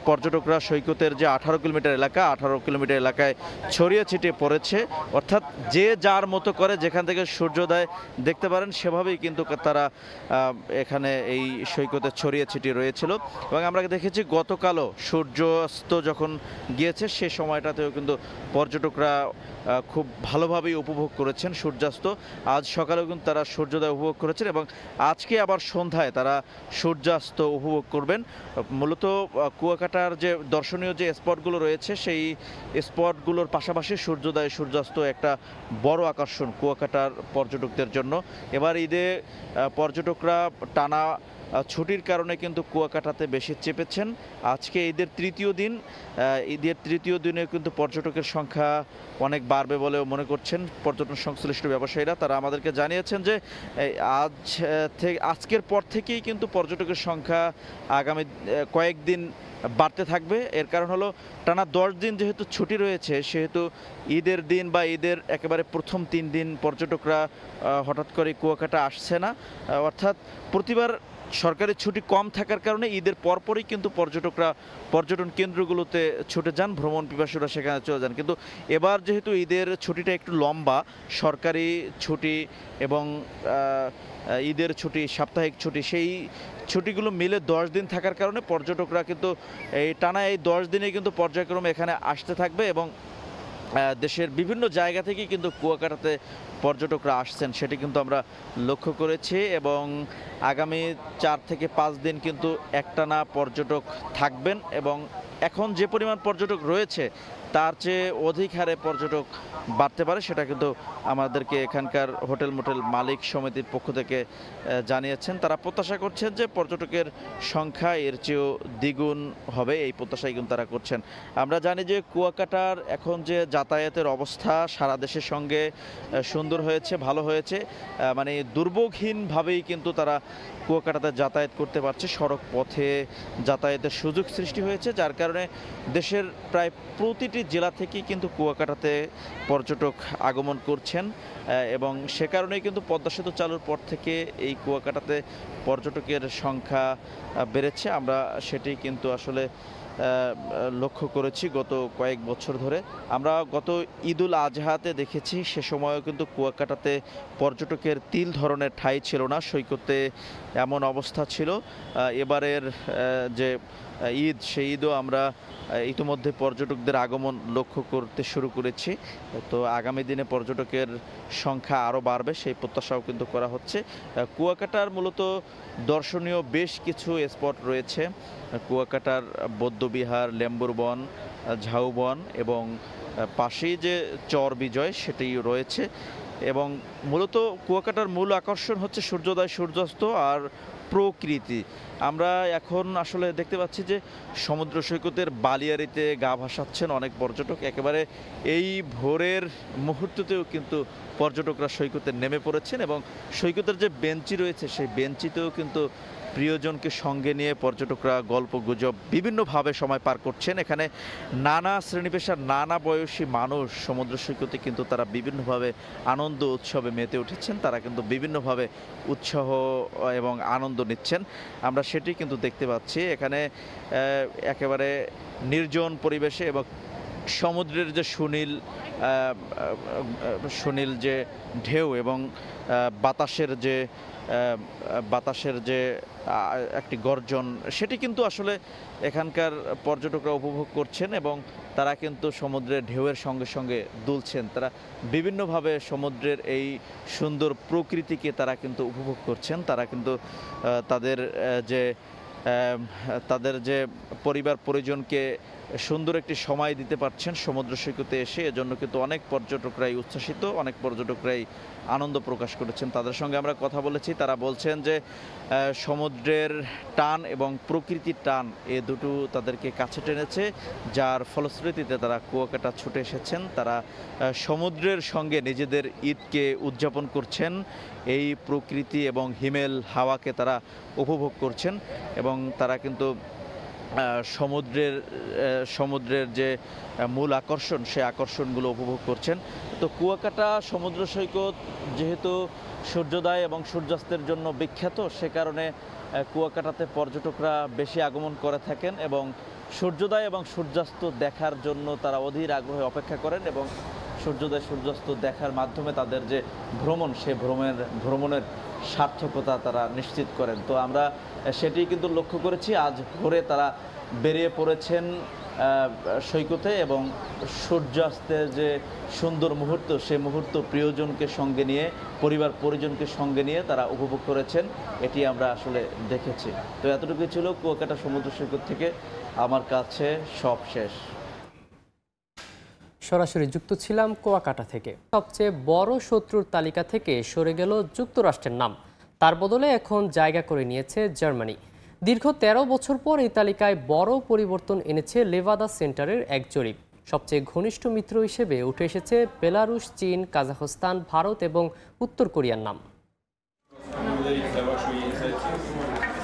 পর্যটকরা সৈকতের যে 18 কিলোমিটার এলাকা, 18 কিলোমিটার এলাকায় ছড়িয়ে ছিটিয়ে পড়েছে। অর্থাৎ যে যার মতো করে যেখান থেকে সূর্যোদয় দেখতে পারেন সেভাবেই কিন্তু তারা এখানে এই সৈকতে ছড়িয়ে ছিটিয়ে রয়েছিল। এবং আমরা দেখেছি গতকালও সূর্যাস্ত যখন গিয়েছে সে সময়টাতেও কিন্তু পর্যটকরা খুব ভালোভাবেই উপভোগ করেছেন সূর্যাস্ত। আজ সকালেও কিন্তু তারা সূর্যোদয় উপভোগ করেছেন এবং আজকে আবার সন্ধ্যায় তারা সূর্যাস্ত উপভোগ করবেন। মূলত কুয়াকাটার যে দর্শনীয় যে স্পটগুলো রয়েছে সেই স্পটগুলোর পাশাপাশি সূর্যোদয় সূর্যাস্ত একটা বড় আকর্ষণ কুয়াকাটার পর্যটকদের জন্য। এবার ঈদে পর্যটকরা টানা ছুটির কারণে কিন্তু কুয়াকাটাতে বেশি চেপেছেন। আজকে ঈদের তৃতীয় দিন, ঈদের তৃতীয় দিনে কিন্তু পর্যটকের সংখ্যা অনেক বাড়বে বলেও মনে করছেন পর্যটন সংশ্লিষ্ট ব্যবসায়ীরা। তারা আমাদেরকে জানিয়েছেন যে আজকের পর থেকেই কিন্তু পর্যটকের সংখ্যা আগামী কয়েকদিন বাড়তে থাকবে। এর কারণ হলো টানা 10 দিন যেহেতু ছুটি রয়েছে, সেহেতু ঈদের দিন বা ঈদের একেবারে প্রথম 3 দিন পর্যটকরা হঠাৎ করে কুয়াকাটা আসছে না। অর্থাৎ প্রতিবার সরকারি ছুটি কম থাকার কারণে ঈদের পরপরই কিন্তু পর্যটকরা পর্যটন কেন্দ্রগুলোতে ছুটে যান, ভ্রমণ পিপাসুরা সেখানে চলে যান। কিন্তু এবার যেহেতু ঈদের ছুটিটা একটু লম্বা, সরকারি ছুটি এবং ঈদের ছুটি, সাপ্তাহিক ছুটি, সেই ছুটিগুলো মিলে 10 দিন থাকার কারণে পর্যটকরা কিন্তু এই টানা এই 10 দিনে কিন্তু পর্যায়ক্রমে এখানে আসতে থাকবে এবং দেশের বিভিন্ন জায়গা থেকেই কিন্তু কুয়াকাটাতে পর্যটকরা আসছেন, সেটি কিন্তু আমরা লক্ষ্য করেছি। এবং আগামী 4 থেকে 5 দিন কিন্তু একটানা পর্যটক থাকবেন এবং এখন যে পরিমাণ পর্যটক রয়েছে তার চেয়ে অধিক হারে পর্যটক বাড়তে পারে, সেটা কিন্তু আমাদেরকে এখানকার হোটেল মোটেল মালিক সমিতির পক্ষ থেকে জানিয়েছেন। তারা প্রত্যাশা করছেন যে পর্যটকের সংখ্যা এর চেয়েও দ্বিগুণ হবে, এই প্রত্যাশাই কিন্তু তারা করছেন। আমরা জানি যে কুয়াকাটার এখন যে যাতায়াতের অবস্থা সারা দেশের সঙ্গে সুন্দর হয়েছে, ভালো হয়েছে, মানে দুর্ভোগহীনভাবেই কিন্তু তারা কুয়াকাটাতে যাতায়াত করতে পারছে। সড়ক পথে যাতায়াতের সুযোগ সৃষ্টি হয়েছে, যার কারণে দেশের প্রায় প্রতিটি জেলা থেকেই কিন্তু কুয়াকাটাতে পর্যটক আগমন করছেন এবং সে কারণেই কিন্তু পদ্মা সেতু চালুর পর থেকে এই কুয়াকাটাতে পর্যটকের সংখ্যা বেড়েছে। আমরা সেটি কিন্তু আসলে লক্ষ্য করেছি গত কয়েক বছর ধরে। আমরা গত ঈদুল আজহাতে দেখেছি, সে সময়ও কিন্তু কুয়াকাটাতে পর্যটকের তিল ধরনের ঠাঁই ছিল না, সৈকতে এমন অবস্থা ছিল। এবারের যে ঈদ, সেই ঈদও আমরা ইতিমধ্যে পর্যটকদের আগমন লক্ষ্য করতে শুরু করেছি। তো আগামী দিনে পর্যটকের সংখ্যা আরও বাড়বে সেই প্রত্যাশাও কিন্তু করা হচ্ছে। কুয়াকাটার মূলত দর্শনীয় বেশ কিছু স্পট রয়েছে। কুয়াকাটার বৌদ্ধবিহার, লেম্বুর বন, ঝাউবন এবং পাশেই যে চর বিজয় সেটি রয়েছে। এবং মূলত কুয়াকাটার মূল আকর্ষণ হচ্ছে সূর্যোদয় সূর্যাস্ত আর প্রকৃতি। আমরা এখন আসলে দেখতে পাচ্ছি যে সমুদ্র সৈকতের বালিয়াড়িতে গা ভাসাচ্ছেন অনেক পর্যটক। একেবারে এই ভোরের মুহূর্ততেও কিন্তু পর্যটকরা সৈকতে নেমে পড়েছেন এবং সৈকতের যে বেঞ্চি রয়েছে সেই বেঞ্চিতেও কিন্তু প্রিয়জনকে সঙ্গে নিয়ে পর্যটকরা গল্প গুজব বিভিন্নভাবে সময় পার করছেন। এখানে নানা শ্রেণী পেশার নানা বয়সী মানুষ সমুদ্র সৈকতে কিন্তু তারা বিভিন্নভাবে আনন্দ উৎসবে মেতে উঠেছেন, তারা কিন্তু বিভিন্নভাবে উৎসাহ এবং আনন্দ নিচ্ছেন। আমরা সেটি কিন্তু দেখতে পাচ্ছি এখানে একেবারে নির্জন পরিবেশে এবং সমুদ্রের যে সুনীল যে ঢেউ এবং বাতাসের যে একটি গর্জন, সেটি কিন্তু আসলে এখানকার পর্যটকরা উপভোগ করছেন এবং তারা কিন্তু সমুদ্রের ঢেউয়ের সঙ্গে সঙ্গে দুলছেন। তারা বিভিন্নভাবে সমুদ্রের এই সুন্দর প্রকৃতিকে তারা কিন্তু উপভোগ করছেন। তারা কিন্তু তাদের যে পরিবার পরিজনকে সুন্দর একটি সময় দিতে পারছেন সমুদ্র সৈকতে এসে। এজন্য কিন্তু অনেক পর্যটকরাই উচ্ছ্বসিত, অনেক পর্যটকরাই আনন্দ প্রকাশ করেছেন। তাদের সঙ্গে আমরা কথা বলেছি, তারা বলছেন যে সমুদ্রের টান এবং প্রকৃতির টান এ দুটো তাদেরকে কাছে টেনেছে, যার ফলশ্রুতিতে তারা কুয়াকাটা ছুটে এসেছেন। তারা সমুদ্রের সঙ্গে নিজেদের ঈদকে উদযাপন করছেন, এই প্রকৃতি এবং হিমেল হাওয়াকে তারা উপভোগ করছেন এবং তারা কিন্তু সমুদ্রের যে মূল আকর্ষণ, সেই আকর্ষণগুলো উপভোগ করছেন। তো কুয়াকাটা সমুদ্র সৈকত যেহেতু সূর্যোদয় এবং সূর্যাস্তের জন্য বিখ্যাত, সে কারণে কুয়াকাটাতে পর্যটকরা বেশি আগমন করে থাকেন এবং সূর্যোদয় এবং সূর্যাস্ত দেখার জন্য তারা অধীর আগ্রহে অপেক্ষা করেন এবং সূর্যোদয় সূর্যাস্ত দেখার মাধ্যমে তাদের যে ভ্রমণ, সে ভ্রমণের সার্থকতা তারা নিশ্চিত করেন। তো আমরা সেটি কিন্তু লক্ষ্য করেছি, আজ ভোরে তারা বেরিয়ে পড়েছেন সৈকতে এবং সূর্যাস্তের যে সুন্দর মুহূর্ত, সে মুহূর্ত প্রিয়জনকে সঙ্গে নিয়ে, পরিবার পরিজনকে সঙ্গে নিয়ে তারা উপভোগ করেছেন, এটি আমরা আসলে দেখেছি। তো এতটুকুই ছিল কুয়াকাটা সমুদ্র সৈকত থেকে আমার কাছে সব শেষ। সরাসরি যুক্ত ছিলাম কুয়াকাটা থেকে। সবচেয়ে বড় শত্রুর তালিকা থেকে সরে গেল যুক্তরাষ্ট্রের নাম, তার বদলে এখন জায়গা করে নিয়েছে জার্মানি। দীর্ঘ 13 বছর পর এই তালিকায় বড় পরিবর্তন এনেছে লেভাদা সেন্টারের এক জরিপ। সবচেয়ে ঘনিষ্ঠ মিত্র হিসেবে উঠে এসেছে বেলারুশ, চীন, কাজাখস্তান, ভারত এবং উত্তর কোরিয়ার নাম।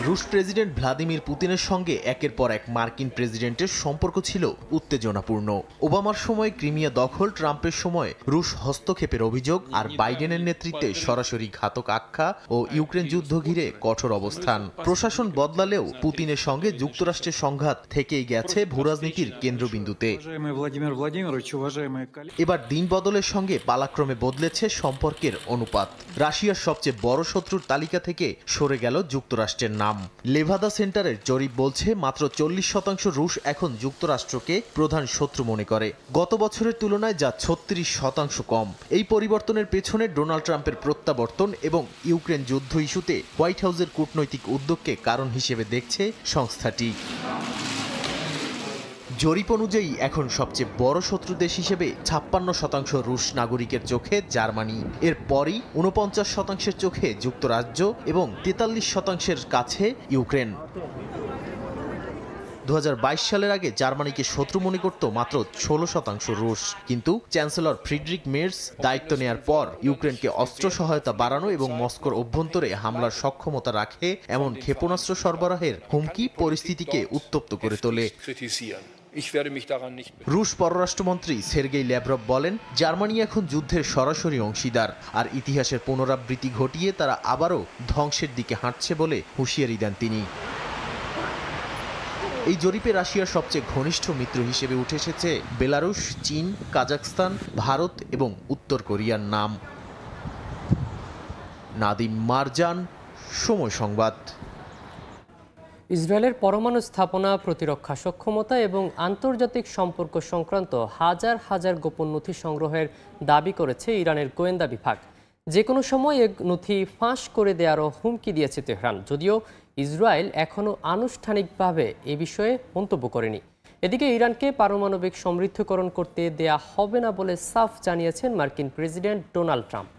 রুশ প্রেসিডেন্ট ভ্লাদিমির পুতিনের সঙ্গে একের পর এক মার্কিন প্রেসিডেন্টের সম্পর্ক ছিল উত্তেজনাপূর্ণ। ওবামার সময় ক্রিমিয়া দখল, ট্রাম্পের সময় রুশ হস্তক্ষেপের অভিযোগ, আর বাইডেনের নেতৃত্বে সরাসরি ঘাতক আখ্যা ও ইউক্রেন যুদ্ধ ঘিরে কঠোর অবস্থান। প্রশাসন বদলালেও পুতিনের সঙ্গে যুক্তরাষ্ট্রের সংঘাত থেকেই গেছে ভূরাজনীতির কেন্দ্রবিন্দুতে। এবার দিন বদলের সঙ্গে পালাক্রমে বদলেছে সম্পর্কের অনুপাত। রাশিয়ার সবচেয়ে বড় শত্রুর তালিকা থেকে সরে গেল যুক্তরাষ্ট্রের নাম। লেভাদা সেন্টারের জরিপ বলছে মাত্র 40% রুশ এখন যুক্তরাষ্ট্রকে প্রধান শত্রু মনে করে, গত বছরের তুলনায় যা 36% কম। এই পরিবর্তনের পেছনে ডোনাল্ড ট্রাম্পের প্রত্যাবর্তন এবং ইউক্রেন যুদ্ধ ইস্যুতে হোয়াইট হাউসের কূটনৈতিক উদ্যোগকে কারণ হিসেবে দেখছে সংস্থাটি। জরিপ অনুযায়ী এখন সবচেয়ে বড় শত্রু দেশ হিসেবে 56% রুশ নাগরিকের চোখে জার্মানি, এর পরই 49% চোখে যুক্তরাজ্য এবং 43% কাছে ইউক্রেন। 2022 সালের আগে জার্মানিকে শত্রু মনে করত মাত্র 16% রুশ, কিন্তু চ্যান্সেলর ফ্রিডরিক মের্স দায়িত্ব নেয়ার পর ইউক্রেনকে অস্ত্র সহায়তা বাড়ানো এবং মস্কোর অভ্যন্তরে হামলার সক্ষমতা রাখে এমন ক্ষেপণাস্ত্র সরবরাহের হুমকি পরিস্থিতিকে উত্তপ্ত করে তোলে। রুশ পররাষ্ট্রমন্ত্রী সের্গেই ল্যাভরভ বলেন, জার্মানি এখন যুদ্ধের সরাসরি অংশীদার, আর ইতিহাসের পুনরাবৃত্তি ঘটিয়ে তারা আবারও ধ্বংসের দিকে হাঁটছে বলে হুঁশিয়ারি দেন তিনি। এই জরিপে রাশিয়ার সবচেয়ে ঘনিষ্ঠ মিত্র হিসেবে উঠে এসেছে বেলারুশ, চীন, কাজাখস্তান, ভারত এবং উত্তর কোরিয়ার নাম। নাদিম মারজান, সময় সংবাদ। ইসরায়েলের পরমাণু স্থাপনা, প্রতিরক্ষা সক্ষমতা এবং আন্তর্জাতিক সম্পর্ক সংক্রান্ত হাজার হাজার গোপন নথি সংগ্রহের দাবি করেছে ইরানের গোয়েন্দা বিভাগ। যে কোনো সময় এ নথি ফাঁস করে দেওয়ারও হুমকি দিয়েছে তেহরান, যদিও ইসরায়েল এখনও আনুষ্ঠানিকভাবে এ বিষয়ে মন্তব্য করেনি। এদিকে ইরানকে পারমাণবিক সমৃদ্ধকরণ করতে দেয়া হবে না বলে সাফ জানিয়েছেন মার্কিন প্রেসিডেন্ট ডোনাল্ড ট্রাম্প।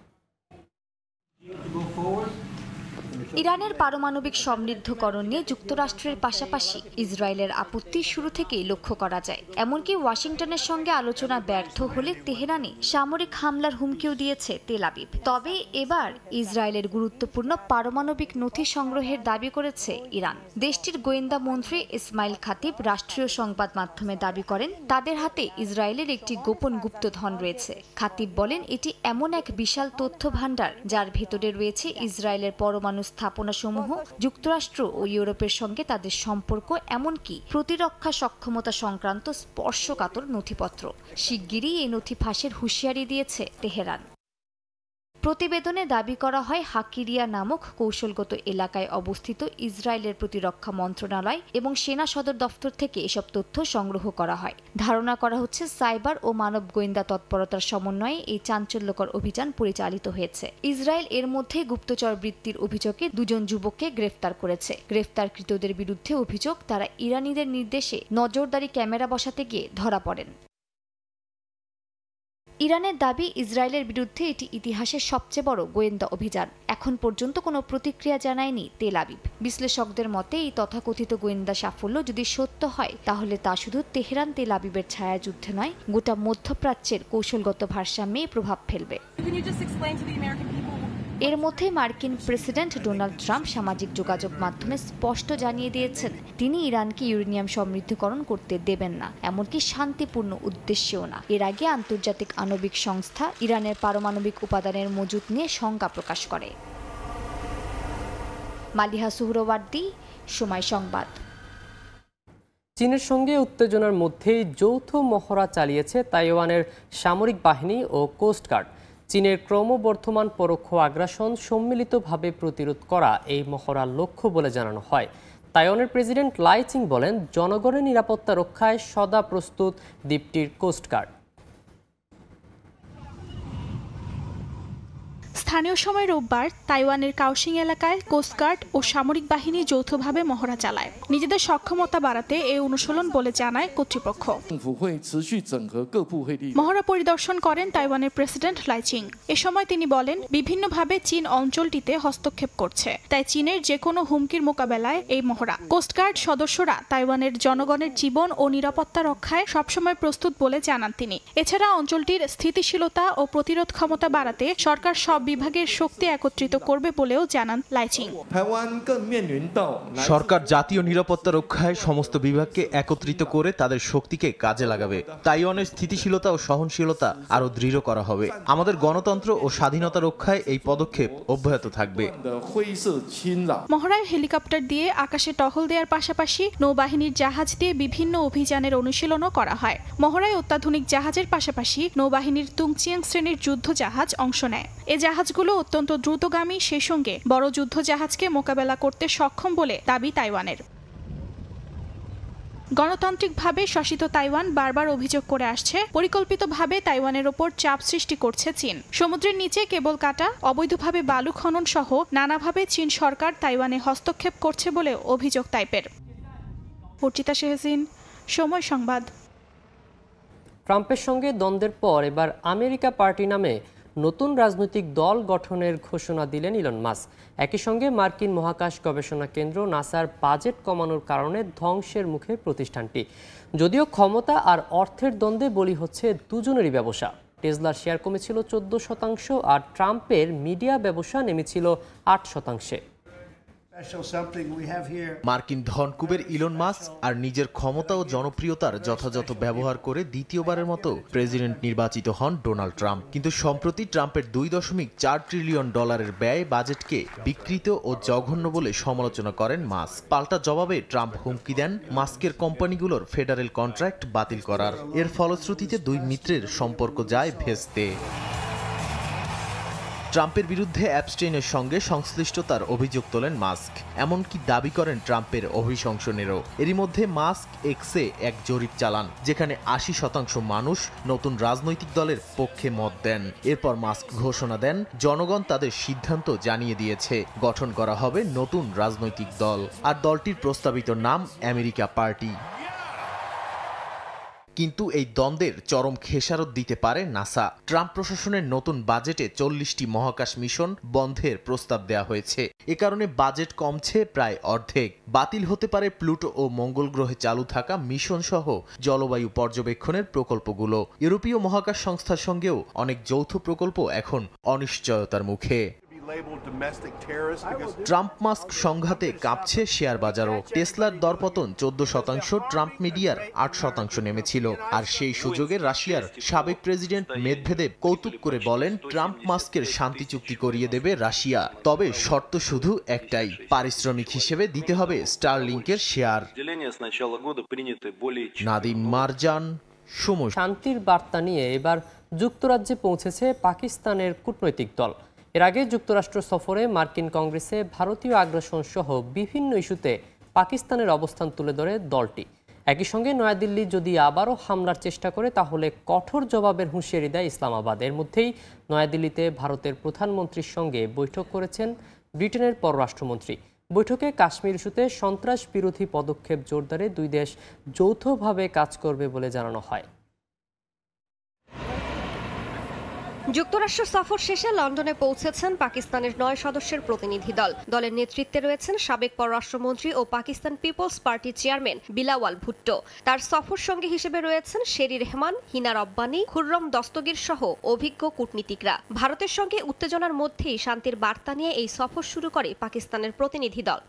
ইরানের পারমাণবিক সমৃদ্ধকরণ নিয়ে যুক্তরাষ্ট্রের পাশাপাশি ইসরায়েলের আপত্তি শুরু থেকেই লক্ষ্য করা যায়। এমনকি ওয়াশিংটনের সঙ্গে আলোচনা ব্যর্থ হলে তেহরানে সামরিক হামলার হুমকিও দিয়েছে তেল আবিব। তবে এবার ইসরায়েলের গুরুত্বপূর্ণ পারমাণবিক নথি সংগ্রহের দাবি করেছে ইরান। দেশটির গোয়েন্দা মন্ত্রী ইসমাইল খাতিব রাষ্ট্রীয় সংবাদ মাধ্যমে দাবি করেন তাদের হাতে ইসরায়েলের একটি গোপন গুপ্তধন রয়েছে। খাতিব বলেন এটি এমন এক বিশাল তথ্য ভাণ্ডার যার ভেতরে রয়েছে ইসরায়েলের পরমাণু স্থাপনাসমূহ, যুক্তরাষ্ট্র ও ইউরোপের সঙ্গে তাদের সম্পর্ক, এমনকি প্রতিরক্ষা সক্ষমতা সংক্রান্ত স্পর্শকাতর নথিপত্র। শিগগিরই এই নথি ফাঁসের হুঁশিয়ারি দিয়েছে তেহরান। প্রতিবেদনে দাবি করা হয় হাকিরিয়া নামক কৌশলগত এলাকায় অবস্থিত ইসরায়েলের প্রতিরক্ষা মন্ত্রণালয় এবং সেনা সদর দফতর থেকে এসব তথ্য সংগ্রহ করা হয়। ধারণা করা হচ্ছে সাইবার ও মানব গোয়েন্দা তৎপরতার সমন্বয়ে এই চাঞ্চল্যকর অভিযান পরিচালিত হয়েছে। ইসরায়েল এর মধ্যে গুপ্তচর বৃত্তির অভিযোগে 2 যুবককে গ্রেফতার করেছে। গ্রেফতারকৃতদের বিরুদ্ধে অভিযোগ তারা ইরানিদের নির্দেশে নজরদারি ক্যামেরা বসাতে গিয়ে ধরা পড়েন। ইরানের দাবি ইসরায়েলের বিরুদ্ধে এটি ইতিহাসের সবচেয়ে বড় গোয়েন্দা অভিযান। এখন পর্যন্ত কোনো প্রতিক্রিয়া জানায়নি তেল আবিব। বিশ্লেষকদের মতে এই তথাকথিত গোয়েন্দা সাফল্য যদি সত্য হয় তাহলে তা শুধু তেহরান তেল আবিবের ছায়াযুদ্ধে নয়, গোটা মধ্যপ্রাচ্যের কৌশলগত ভারসাম্যে প্রভাব ফেলবে। এর মধ্যে মার্কিন প্রেসিডেন্ট ডোনাল্ড ট্রাম্প সামাজিক যোগাযোগ মাধ্যমে স্পষ্ট জানিয়ে দিয়েছেন তিনি ইরানকে ইউরেনিয়াম সমৃদ্ধকরণ করতে দেবেন না, এমনকি শান্তিপূর্ণ উদ্দেশ্যেও না। এর আগে আন্তর্জাতিক আণবিক সংস্থা ইরানের পারমাণবিক উপাদানের মজুত নিয়ে শঙ্কা প্রকাশ করে। মালিহা সুহরওয়ার্দী, সময় সংবাদ। চীনের সঙ্গে উত্তেজনার মধ্যেই যৌথ মহড়া চালিয়েছে তাইওয়ানের সামরিক বাহিনী ও কোস্টগার্ড। চীনের ক্রমবর্ধমান পরোক্ষ আগ্রাসন সম্মিলিতভাবে প্রতিরোধ করা এই মহড়ার লক্ষ্য বলে জানানো হয়। তাইওয়ানের প্রেসিডেন্ট লাই চিং বলেন জনগণের নিরাপত্তা রক্ষায় সদা প্রস্তুত দ্বীপটির কোস্টগার্ড। স্থানীয় সময় রোববার তাইওয়ানের কাওশিং এলাকায় কোস্টগার্ড ও সামরিক বাহিনী যৌথভাবে মহড়া চালায়। নিজেদের সক্ষমতা বাড়াতে এই অনুশীলন বলে জানায় কর্তৃপক্ষ। মহড়া পরিদর্শন করেন তাইওয়ানের প্রেসিডেন্ট লাই চিং। এ সময় তিনি বলেন বিভিন্নভাবে চীন অঞ্চলটিতে হস্তক্ষেপ করছে, তাই চীনের যে কোনো হুমকির মোকাবেলায় এই মহড়া। কোস্টগার্ড সদস্যরা তাইওয়ানের জনগণের জীবন ও নিরাপত্তা রক্ষায় সবসময় প্রস্তুত বলে জানান তিনি। এছাড়া অঞ্চলটির স্থিতিশীলতা ও প্রতিরোধ ক্ষমতা বাড়াতে সরকার সব বিভাগের শক্তি একত্রিত করবে বলেও জানান লাই চিং। সরকার জাতীয় নিরাপত্তা রক্ষায় সমস্ত বিভাগকে একত্রিত করে তাদের শক্তিকে কাজে লাগাবে। তাইওয়ানের স্থিতিশীলতা ও সহনশীলতা আরো দৃঢ় করা হবে। আমাদের গণতন্ত্র ও স্বাধীনতা রক্ষায় এই পদক্ষেপ অব্যাহত থাকবে। মহড়ায় হেলিকপ্টার দিয়ে আকাশে টহল দেওয়ার পাশাপাশি নৌবাহিনীর জাহাজ দিয়ে বিভিন্ন অভিযানের অনুশীলনও করা হয়। মহড়ায় অত্যাধুনিক জাহাজের পাশাপাশি নৌবাহিনীর তুংচিয়াং শ্রেণীর যুদ্ধ জাহাজ অংশ নেয়। এ জাহাজগুলো অত্যন্ত দ্রুতগামী, সেই সঙ্গে বড় যুদ্ধ জাহাজকে মোকাবেলা করতে সক্ষম বলে দাবি তাইওয়ানের। গণতান্ত্রিকভাবে শাসিত তাইওয়ান বারবার অভিযোগ করে আসছে পরিকল্পিতভাবে তাইওয়ানের ওপর চাপ সৃষ্টি করছে চীন। সমুদ্রের নিচে কেবল কাটা, অবৈধভাবে বালু খনন সহ নানাভাবে চীন সরকার তাইওয়ানে হস্তক্ষেপ করছে বলে অভিযোগ তাইপের। অর্চিতা শেহসিন, সময় সংবাদ। ট্রাম্পের সঙ্গে দ্বন্দ্বের পর এবার আমেরিকা পার্টি নামে নতুন রাজনৈতিক দল গঠনের ঘোষণা দিলেন ইলন মাস্ক। একই সঙ্গে মার্কিন মহাকাশ গবেষণা কেন্দ্র নাসার বাজেট কমানোর কারণে ধ্বংসের মুখে প্রতিষ্ঠানটি। যদিও ক্ষমতা আর অর্থের দ্বন্দ্বে বলি হচ্ছে দুজনেরই ব্যবসা। টেসলার শেয়ার কমেছিল 14% আর ট্রাম্পের মিডিয়া ব্যবসা নেমেছিল 8%। মার্কিন ধনকুবের ইলন মাস্ক আর নিজের ক্ষমতা ও জনপ্রিয়তার যথাযথ ব্যবহার করে দ্বিতীয়বারের মতো প্রেসিডেন্ট নির্বাচিত হন ডোনাল্ড ট্রাম্প। কিন্তু সম্প্রতি ট্রাম্পের $2.4 ট্রিলিয়ন ব্যয় বাজেটকে বিকৃত ও জঘন্য বলে সমালোচনা করেন মাস্ক। পাল্টা জবাবে ট্রাম্প হুমকি দেন মাস্কের কোম্পানিগুলোর ফেডারেল কন্ট্রাক্ট বাতিল করার। এর ফলশ্রুতিতে দুই মিত্রের সম্পর্ক যায় ভেস্তে। ট্রাম্পের বিরুদ্ধে অ্যাপস্টেইনের সঙ্গে সংশ্লিষ্টতার অভিযোগ তোলেন মাস্ক, এমনকি দাবি করেন ট্রাম্পের অভিশংসনেরও। এরই মধ্যে মাস্ক এক্সে এক জরিপ চালান, যেখানে 80% মানুষ নতুন রাজনৈতিক দলের পক্ষে মত দেন। এরপর মাস্ক ঘোষণা দেন জনগণ তাদের সিদ্ধান্ত জানিয়ে দিয়েছে, গঠন করা হবে নতুন রাজনৈতিক দল। আর দলটির প্রস্তাবিত নাম আমেরিকা পার্টি। কিন্তু এই দ্বন্দ্বের চরম খেসারত দিতে পারে নাসা। ট্রাম্প প্রশাসনের নতুন বাজেটে 40টি মহাকাশ মিশন বন্ধের প্রস্তাব দেওয়া হয়েছে। এ কারণে বাজেট কমছে প্রায় অর্ধেক। বাতিল হতে পারে প্লুটো ও মঙ্গল গ্রহে চালু থাকা মিশন সহ জলবায়ু পর্যবেক্ষণের প্রকল্পগুলো। ইউরোপীয় মহাকাশ সংস্থার সঙ্গেও অনেক যৌথ প্রকল্প এখন অনিশ্চয়তার মুখে। ট্রাম্প মাস্ক সংঘাতে কাঁপছে শেয়ার বাজারও। টেসলার দরপতন 14%, ট্রাম্প মিডিয়ার 8% নেমেছিল। আর সেই সুযোগে রাশিয়ার সাবেক প্রেসিডেন্ট মেদভেদেভ কৌতুক করে বলেন, ট্রাম্প মাস্কের শান্তি চুক্তি করিয়ে দেবে রাশিয়া, তবে শর্ত শুধু একটাই, পারিশ্রমিক হিসেবে দিতে হবে স্টারলিংকের শেয়ার। নাদিম মারজান, সময়। শান্তির বার্তা নিয়ে এবার যুক্তরাজ্যে পৌঁছেছে পাকিস্তানের কূটনৈতিক দল। এর আগে যুক্তরাষ্ট্র সফরে মার্কিন কংগ্রেসে ভারতীয় আগ্রাসন সহ বিভিন্ন ইস্যুতে পাকিস্তানের অবস্থান তুলে ধরে দলটি। একই সঙ্গে নয়াদিল্লি যদি আবারও হামলার চেষ্টা করে তাহলে কঠোর জবাবের হুঁশিয়ারি দেয় ইসলামাবাদ। এর মধ্যেই নয়াদিল্লিতে ভারতের প্রধানমন্ত্রীর সঙ্গে বৈঠক করেছেন ব্রিটেনের পররাষ্ট্রমন্ত্রী। বৈঠকে কাশ্মীর ইস্যুতে সন্ত্রাস বিরোধী পদক্ষেপ জোরদারে দুই দেশ যৌথভাবে কাজ করবে বলে জানানো হয়। যুক্তরাষ্ট্র সফর শেষে লন্ডনে পৌঁছেছেন পাকিস্তানের 9 সদস্যের প্রতিনিধি দল। দলের নেতৃত্বে রয়েছেন সাবেক পররাষ্ট্রমন্ত্রী ও পাকিস্তান পিপলস পার্টি চেয়ারম্যান বিলাওয়াল ভুট্টো। তার সফর সঙ্গী হিসেবে রয়েছেন শেরি রেহমান, হিনা রব্বানী, খুররম দস্তগীর সহ অভিজ্ঞ কূটনীতিকরা। ভারতের সঙ্গে উত্তেজনার মধ্যেই শান্তির বার্তা নিয়ে এই সফর শুরু করে পাকিস্তানের প্রতিনিধি দল।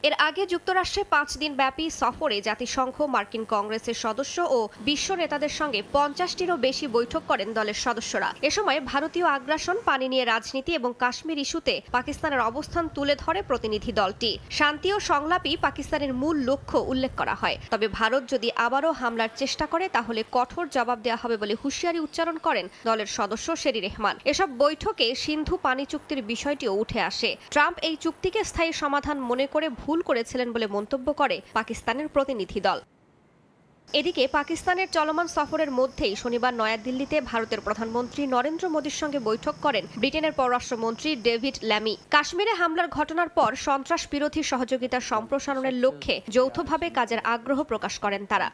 এর আগে যুক্তরাষ্ট্রে 5 দিন ব্যাপী সফরে জাতিসংঘ, মার্কিন কংগ্রেসের সদস্য ও বিশ্ব নেতাদের সঙ্গে 50টিরও বেশি বৈঠক করেন দলের সদস্যরা। এ সময় ভারতীয় আগ্রাসন, পানি নিয়ে রাজনীতি এবং কাশ্মীর ইস্যুতে পাকিস্তানের অবস্থান তুলে ধরে প্রতিনিধি দলটি। শান্তি ও সংলাপই পাকিস্তানের মূল লক্ষ্য উল্লেখ করা হয়। তবে ভারত যদি আবারও হামলার চেষ্টা করে তাহলে কঠোর জবাব দেওয়া হবে বলে হুঁশিয়ারি উচ্চারণ করেন দলের সদস্য শেরি রেহমান। এসব বৈঠকে সিন্ধু পানি চুক্তির বিষয়টিও উঠে আসে। ট্রাম্প এই চুক্তিকে স্থায়ী সমাধান মনে করে ভুল করেছিলেন বলে মন্তব্য করে পাকিস্তানের প্রতিনিধি দল। এদিকে পাকিস্তানের চলমান সফরের মধ্যেই শনিবার নয়াদিল্লিতে ভারতের প্রধানমন্ত্রী নরেন্দ্র মোদীর সঙ্গে বৈঠক করেন ব্রিটেনের পররাষ্ট্রমন্ত্রী ডেভিড ল্যামি। কাশ্মীরে হামলার ঘটনার পর সন্ত্রাস বিরোধী সহযোগিতা সম্প্রসারণের লক্ষ্যে যৌথভাবে কাজের আগ্রহ প্রকাশ করেন তারা।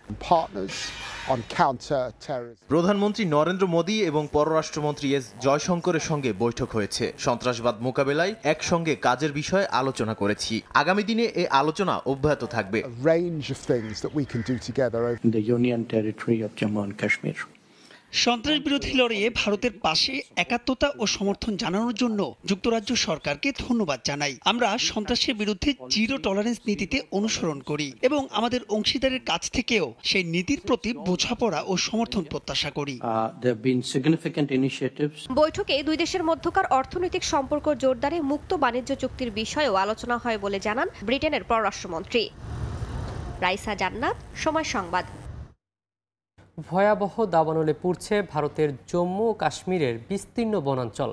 প্রধানমন্ত্রী নরেন্দ্র মোদী এবং পররাষ্ট্রমন্ত্রী এস জয়শঙ্করের সঙ্গে বৈঠক হয়েছে। সন্ত্রাসবাদ মোকাবেলায় একসঙ্গে কাজের বিষয়ে আলোচনা করেছি। আগামী দিনে এই আলোচনা অব্যাহত থাকবে। সন্ত্রাস বিরোধী লড়াইয়ে ভারতের পাশে একাত্মতা ও সমর্থন জানানোর জন্য যুক্তরাজ্য সরকারকে ধন্যবাদ জানাই। আমরা সন্ত্রাসের বিরুদ্ধে জিরো টলারেন্স নীতিতে অনুসরণ করি এবং আমাদের অংশীদারের কাছ থেকেও সেই নীতির প্রতি বোঝাপড়া ও সমর্থন প্রত্যাশা করি। বৈঠকে দুই দেশের মধ্যকার অর্থনৈতিক সম্পর্ক জোরদারে মুক্ত বাণিজ্য চুক্তির বিষয়েও আলোচনা হয় বলে জানান ব্রিটেনের পররাষ্ট্রমন্ত্রী। রাইসা জান্নাত, সময় সংবাদ। ভয়াবহ দাবানলে পুড়ছে ভারতের জম্মু ও কাশ্মীরের বিস্তীর্ণ বনাঞ্চল।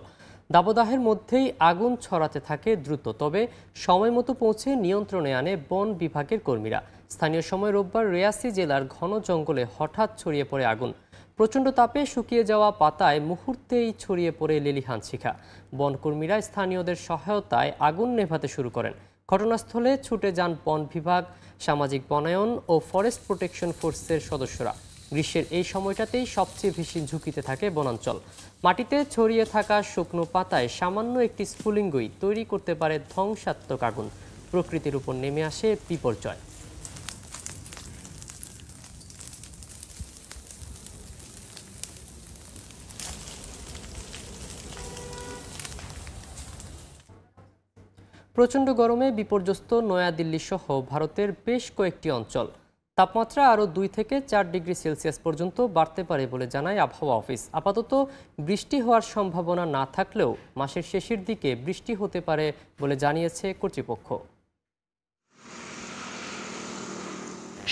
দাবদাহের মধ্যেই আগুন ছড়াতে থাকে দ্রুত, তবে সময় মতো পৌঁছে নিয়ন্ত্রণে আনে বন বিভাগের কর্মীরা। স্থানীয় সময় রোববার রিয়াসি জেলার ঘন জঙ্গলে হঠাৎ ছড়িয়ে পড়ে আগুন। প্রচণ্ড তাপে শুকিয়ে যাওয়া পাতায় মুহূর্তেই ছড়িয়ে পড়ে লেলিহান শিখা। বনকর্মীরা স্থানীয়দের সহায়তায় আগুন নেভাতে শুরু করেন। ঘটনাস্থলে ছুটে যান বন বিভাগ, সামাজিক বনায়ন ও ফরেস্ট প্রোটেকশন ফোর্সের সদস্যরা। গ্রীষ্মের এই সময়টাতেই সবচেয়ে বেশি ঝুঁকিতে থাকে বনাঞ্চল। মাটিতে ছড়িয়ে থাকা শুকনো পাতায় সামান্য একটি স্ফুলিঙ্গই তৈরি করতে পারে ধ্বংসাত্মক আগুন। প্রকৃতির উপর নেমে আসে বিপর্যয়। প্রচণ্ড গরমে বিপর্যস্ত নয়াদিল্লি সহ ভারতের বেশ কয়েকটি অঞ্চল। তাপমাত্রা আরও 2 থেকে 4 ডিগ্রি সেলসিয়াস পর্যন্ত বাড়তে পারে বলে জানায় আবহাওয়া অফিস। আপাতত বৃষ্টি হওয়ার সম্ভাবনা না থাকলেও মাসের শেষের দিকে বৃষ্টি হতে পারে বলে জানিয়েছে কর্তৃপক্ষ।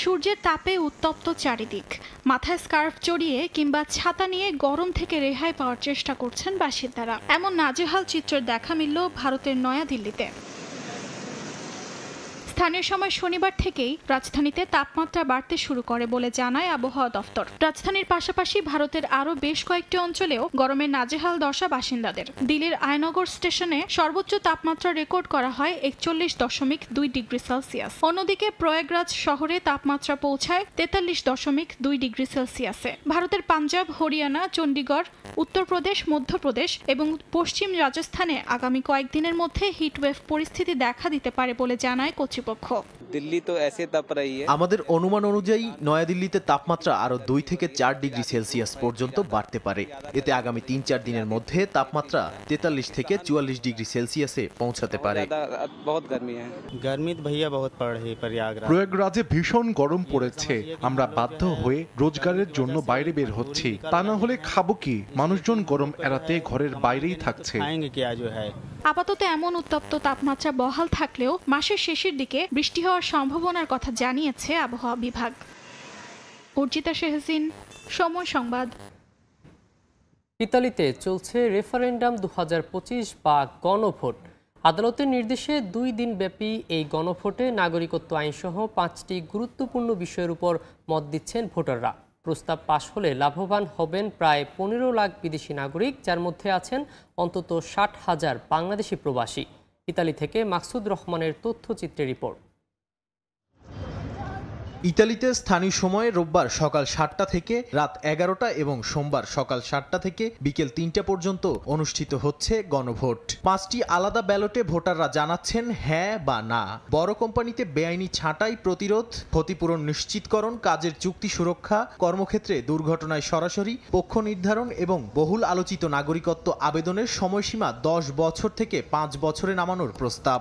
সূর্যের তাপে উত্তপ্ত চারিদিক। মাথায় স্কার্ফ জড়িয়ে কিংবা ছাতা নিয়ে গরম থেকে রেহাই পাওয়ার চেষ্টা করছেন বাসিন্দারা। এমন নাজেহাল চিত্রের দেখা মিলল ভারতের নয়াদিল্লিতে। স্থানীয় সময় শনিবার থেকেই রাজধানীতে তাপমাত্রা বাড়তে শুরু করে বলে জানায় আবহাওয়া দফতর। রাজধানীর পাশাপাশি ভারতের আরও বেশ কয়েকটি অঞ্চলেও গরমে নাজেহাল দশা বাসিন্দাদের। দিল্লির আয়নগর স্টেশনে সর্বোচ্চ তাপমাত্রা রেকর্ড করা হয় 41.2 ডিগ্রি সেলসিয়াস। অন্যদিকে প্রয়াগরাজ শহরে তাপমাত্রা পৌঁছায় 43.2 ডিগ্রি সেলসিয়াসে। ভারতের পাঞ্জাব, হরিয়ানা, চণ্ডীগড়, উত্তরপ্রদেশ, মধ্যপ্রদেশ এবং পশ্চিম রাজস্থানে আগামী কয়েকদিনের মধ্যে হিটওয়েভ পরিস্থিতি দেখা দিতে পারে বলে জানায় কর্তৃপক্ষ। আমাদের অনুমান অনুযায়ী নয়াদিল্লিতে তাপমাত্রা আরো 2 থেকে 4 ডিগ্রি সেলসিয়াস পর্যন্ত বাড়তে পারে। এতে আগামী 3-4 দিনের মধ্যে তাপমাত্রা 43 থেকে 44 ডিগ্রি সেলসিয়াসে পৌঁছাতে পারে। প্রয়াগরাজে ভীষণ গরম পড়েছে। আমরা বাধ্য হয়ে রোজগারের জন্য বাইরে বের হচ্ছি, তা না হলে খাবো কি? মানুষজন গরম এড়াতে ঘরের বাইরেই থাকছে। আপাতত এমন উত্তপ্ত তাপমাত্রা বহাল থাকলেও মাসের শেষের দিকে বৃষ্টি হওয়ার সম্ভাবনার কথা জানিয়েছে আবহাওয়া বিভাগ। অর্জিতা শেহসিন, সময় সংবাদ। ইতালিতে চলছে রেফারেন্ডাম 2025 বা গণভোট। আদালতের নির্দেশে 2 দিন ব্যাপী এই গণভোটে নাগরিকত্ব আইনসহ 5টি গুরুত্বপূর্ণ বিষয়ের উপর মত দিচ্ছেন ভোটাররা। প্রস্তাব পাশ হলে লাভবান হবেন প্রায় 15 লাখ বিদেশি নাগরিক, যার মধ্যে আছেন অন্তত 60,000 বাংলাদেশি প্রবাসী। ইতালি থেকে মাকসুদ রহমানের তথ্যচিত্রে রিপোর্ট। ইতালিতে স্থানীয় সময়ে রোববার সকাল 7টা থেকে রাত 11টা এবং সোমবার সকাল 7টা থেকে বিকেল 3টা পর্যন্ত অনুষ্ঠিত হচ্ছে গণভোট। 5টি আলাদা ব্যালটে ভোটাররা জানাচ্ছেন হ্যাঁ বা না। বড় কোম্পানিতে বেআইনি ছাঁটাই প্রতিরোধ, ক্ষতিপূরণ নিশ্চিতকরণ, কাজের চুক্তি সুরক্ষা, কর্মক্ষেত্রে দুর্ঘটনায় সরাসরি পক্ষ নির্ধারণ এবং বহুল আলোচিত নাগরিকত্ব আবেদনের সময়সীমা 10 বছর থেকে 5 বছরে নামানোর প্রস্তাব।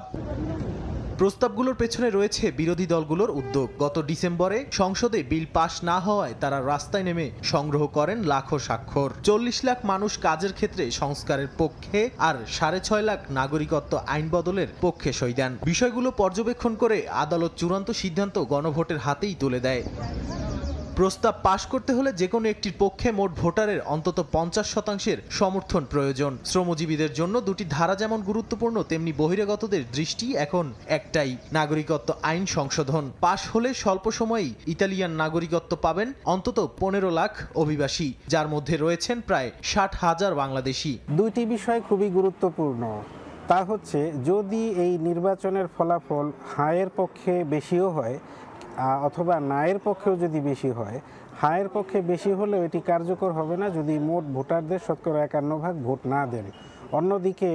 প্রস্তাবগুলোর পেছনে রয়েছে বিরোধী দলগুলোর উদ্যোগ। গত ডিসেম্বরে সংসদে বিল পাশ না হওয়ায় তারা রাস্তায় নেমে সংগ্রহ করেন লাখো স্বাক্ষর। 40 লাখ মানুষ কাজের ক্ষেত্রে সংস্কারের পক্ষে আর 6.5 লাখ নাগরিকত্ব আইন বদলের পক্ষে সই দেন। বিষয়গুলো পর্যবেক্ষণ করে আদালত চূড়ান্ত সিদ্ধান্ত গণভোটের হাতেই তুলে দেয়। প্রস্তাব পাশ করতে হলে যে কোনো একটির পক্ষে মোট ভোটারের অন্তত 50% সমর্থন প্রয়োজন। শ্রমজীবীদের জন্য 2টি ধারা যেমন গুরুত্বপূর্ণ, তেমনি বহিরাগতদের দৃষ্টি এখন একটাই, নাগরিকত্ব আইন সংশোধন। পাশ হলে স্বল্প সময়েই ইতালিয়ান নাগরিকত্ব পাবেন অন্তত 15 লাখ অভিবাসী, যার মধ্যে রয়েছেন প্রায় 60,000 বাংলাদেশি। 2টি বিষয় খুবই গুরুত্বপূর্ণ। তা হচ্ছে, যদি এই নির্বাচনের ফলাফল হায়ের পক্ষে বেশিও হয় অথবা নায়ের পক্ষেও যদি বেশি হয়, হায়ের পক্ষে বেশি হলেও এটি কার্যকর হবে না যদি মোট ভোটারদের 51% ভোট না দেন। অন্যদিকে